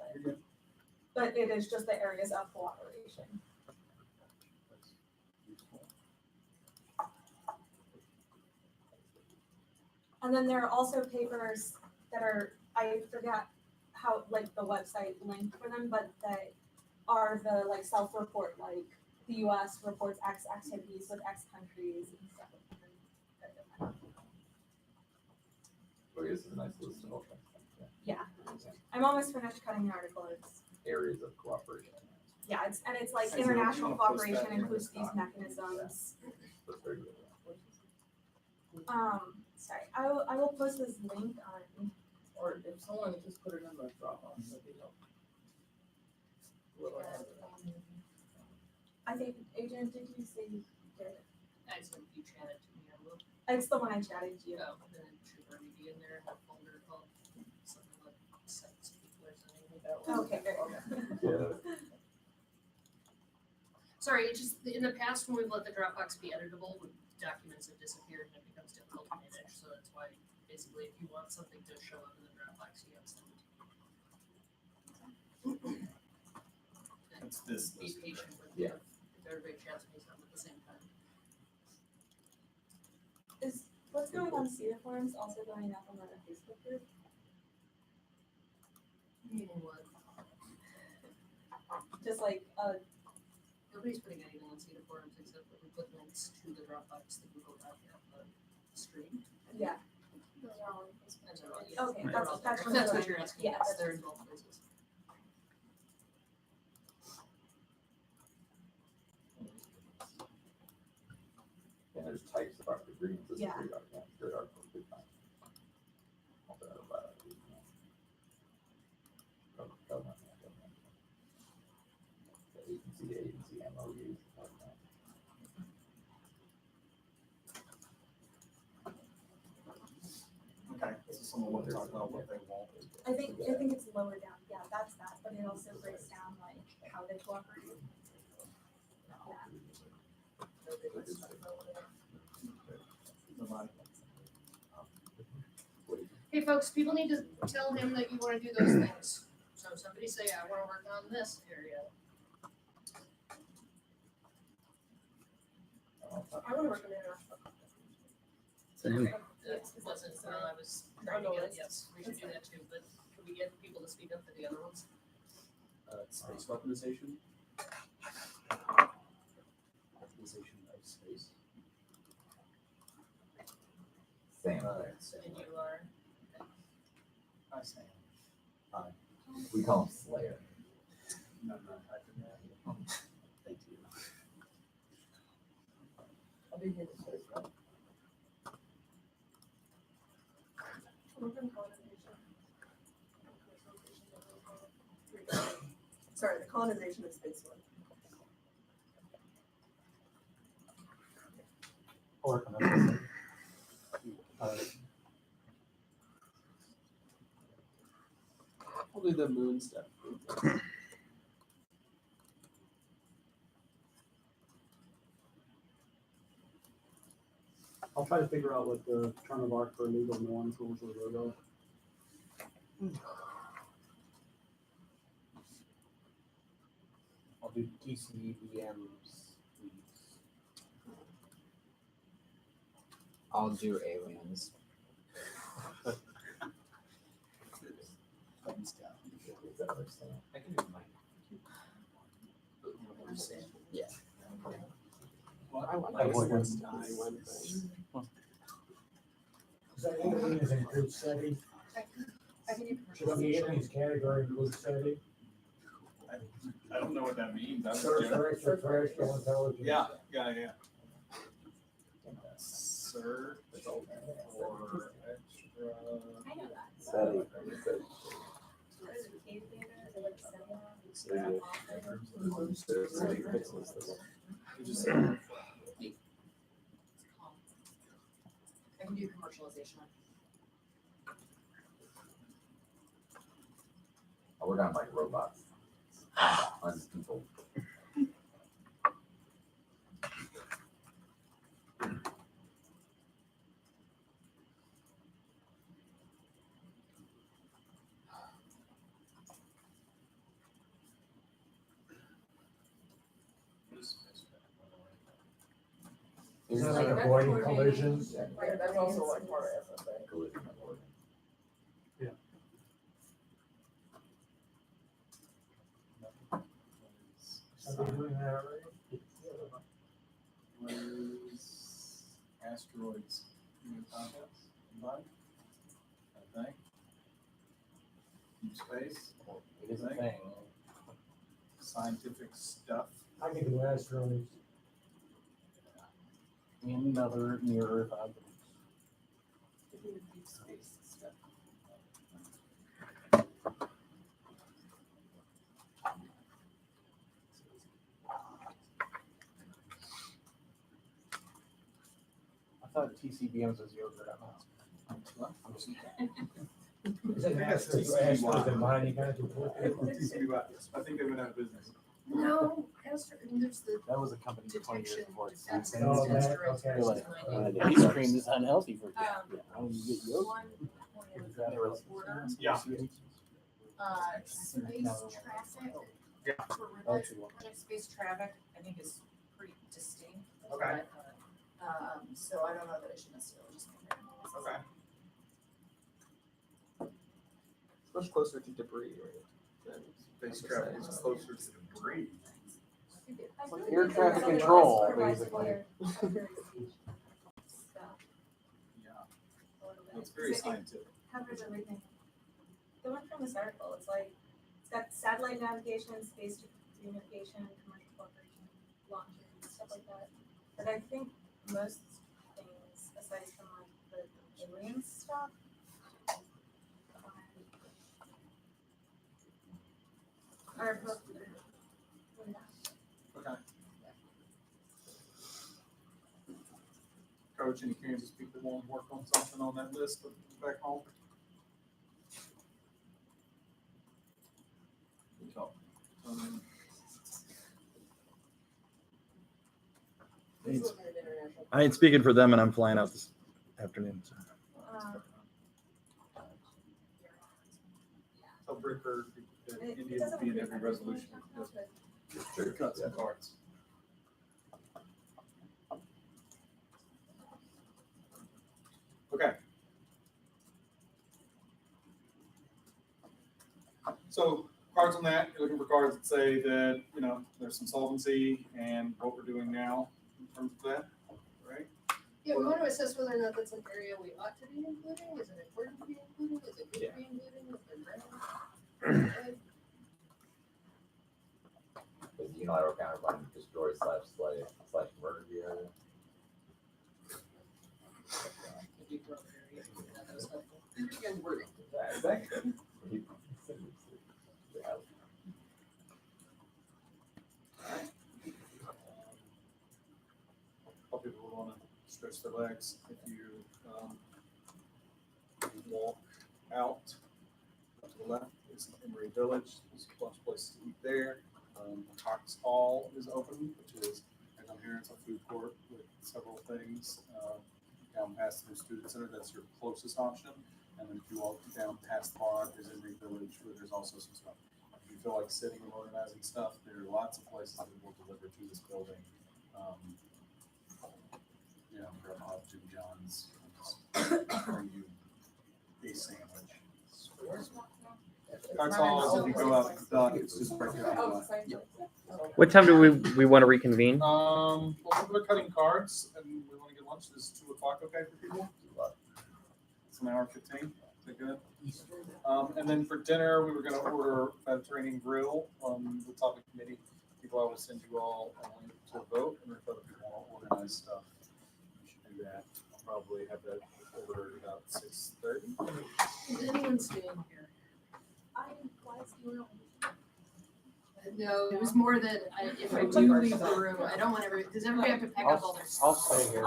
but it is just the areas of cooperation. And then there are also papers that are, I forgot how, like the website link for them, but that are the like self-report, like the US reports X activities with X countries and stuff. Well, this is a nice list of all kinds of things. Yeah, I'm almost finished cutting the article. It's Areas of cooperation. Yeah, it's like So you international wanna post that cooperation in includes the these doc? mechanisms. That's very good. Sorry, I will post this link on, Or if someone just put it in the Dropbox, that'd be helpful. I think, Adrian, did you say you did? I said you chatted to me on the, It's the one I chatted you. and then it should already be in there, a folder called something like sentence people or something. Okay, good. Sorry, it's just, in the past, when we've let the Dropbox be editable, documents have disappeared and it becomes difficult to manage, so that's why, basically, if you want something to show up in the Dropbox, you have to send it to me. It's this. Be patient with Yeah. me if everybody chats me something at the same time. Is what's going on CEDA forums also going up on the Facebook group? Meaning what? Just like, Nobody's putting anything on CEDA forums except that we put links to the Dropbox, the Google Doc, and the stream. yeah, And they're all, yeah, okay, they're that's, all that's. there. If that's what you're asking, Yeah, yes, that's. they're in both places. And there's types of article agreements, Yeah. disagree documents, good articles, good fine. Also, government. The agency to agency MOUs. Like that. Okay, so someone will talk about what they want. I think it's lower down, yeah, that's that, but it also breaks down like how they cooperate. Hey folks, people need to tell him that you wanna do those things. So somebody say, I wanna work on this area. I wanna work on international. Same. That wasn't, I was trying to get, yes, we should do that too, but can we get people to speak up for the other ones? Space weaponization. Weaponization of space. Same thing. And you are, I say. We call them Slayer. No, I did that. Thank you. I'll be here to say that. Sorry, the colonization of space one. I'll work on that. We'll do the moon stuff. I'll try to figure out what the term of art for legal norms rules or logo. I'll do TCBMs. I'll do aliens. Thumbs down. Is that what I'm saying? I can do mine. Yeah. I Avoid was them. one thing. Does that aliens include SETI? I can do Should the aliens category include SETI? I don't know what that means. I was Search joking. for extraterrestrial intelligence. Yeah. Sir or extra. I know that. SETI. What is it, cave data, is it like SETI fixes this. I can do commercialization. I work on like robots. On people. Is that like avoiding collisions? Yeah. Yeah, that's also like part of FFA. Collision avoidance. Are they doing that already? Was asteroids human contacts? Anybody? I think. Deep space? It is a thing. scientific stuff. I can do asteroids. And other near Earth objects. I thought TCBMs was yogurt. I'm just kidding. Is it asteroids and mining guys? I think they went out of business. No, there's the That was a company 20 years detection. before. It's That's insane. Oh, man, asteroids okay. They're versus like, mining. the ice cream is unhealthy for you. How do you get yogurt? One point They were like, order, Yeah. space traffic. Yeah. For remote space traffic, I think is pretty distinct. That's what Okay. I thought. So I don't know that I should necessarily just compare. Okay. It's much closer to debris, right? Than Space traffic is closer to debris. It's like air traffic control, Provides basically. layer. Stuff. Yeah. It's very scientific. Covers everything. The one from this article, it's like, it's got satellite navigation, space communication, commercial cooperation, launching, stuff like that. But I think most things, aside from like the alien stuff, are both. Okay. Coach, any Kansas people want to work on something on that list of back home? So, I ain't speaking for them, and I'm flying out this afternoon. So. Tell Bricker that It India doesn't will be in increase every my resolution. resolution, Just cut some cards. Okay. So cards on that, you're looking for cards that say that, you know, there's some solvency and what we're doing now in terms of that, right? Yeah, we want to assess whether or not that's an area we ought to be including. Is it important to be including? Is it good to be including? Is it random? Does unilateral counterclaim destroy slash murder the area? Again, wording. Yeah, exactly. How people would want to stretch their legs if you walk out to the left is Emory Village. There's a bunch of places to eat there. Cox Hall is open, which is right down here. It's a food court with several things. Down past the student center, that's your closest option. And then if you walk down past the bar, there's Emory Village, where there's also some stuff. If you feel like sitting and organizing stuff, there are lots of places that will deliver to this building. You know, grab off Jim John's, bring you a sandwich. Cox Hall is if you go out to the dock, it's just right there on the left. What time do we want to reconvene? Well, we're cutting cards and we want to get lunch. Is 2 o'clock okay for people? It's an hour 15. Is that good? And then for dinner, we were going to order Mediterranean grill on the topic committee. People, I will send you all a link to vote, and if other people want to organize stuff, you should do that. I'll probably have that ordered about 6:30. Is anyone staying here? No, it was more that if I do leave the room, I don't want everybody, does everybody have to pack up all their I'll stuff? stay here.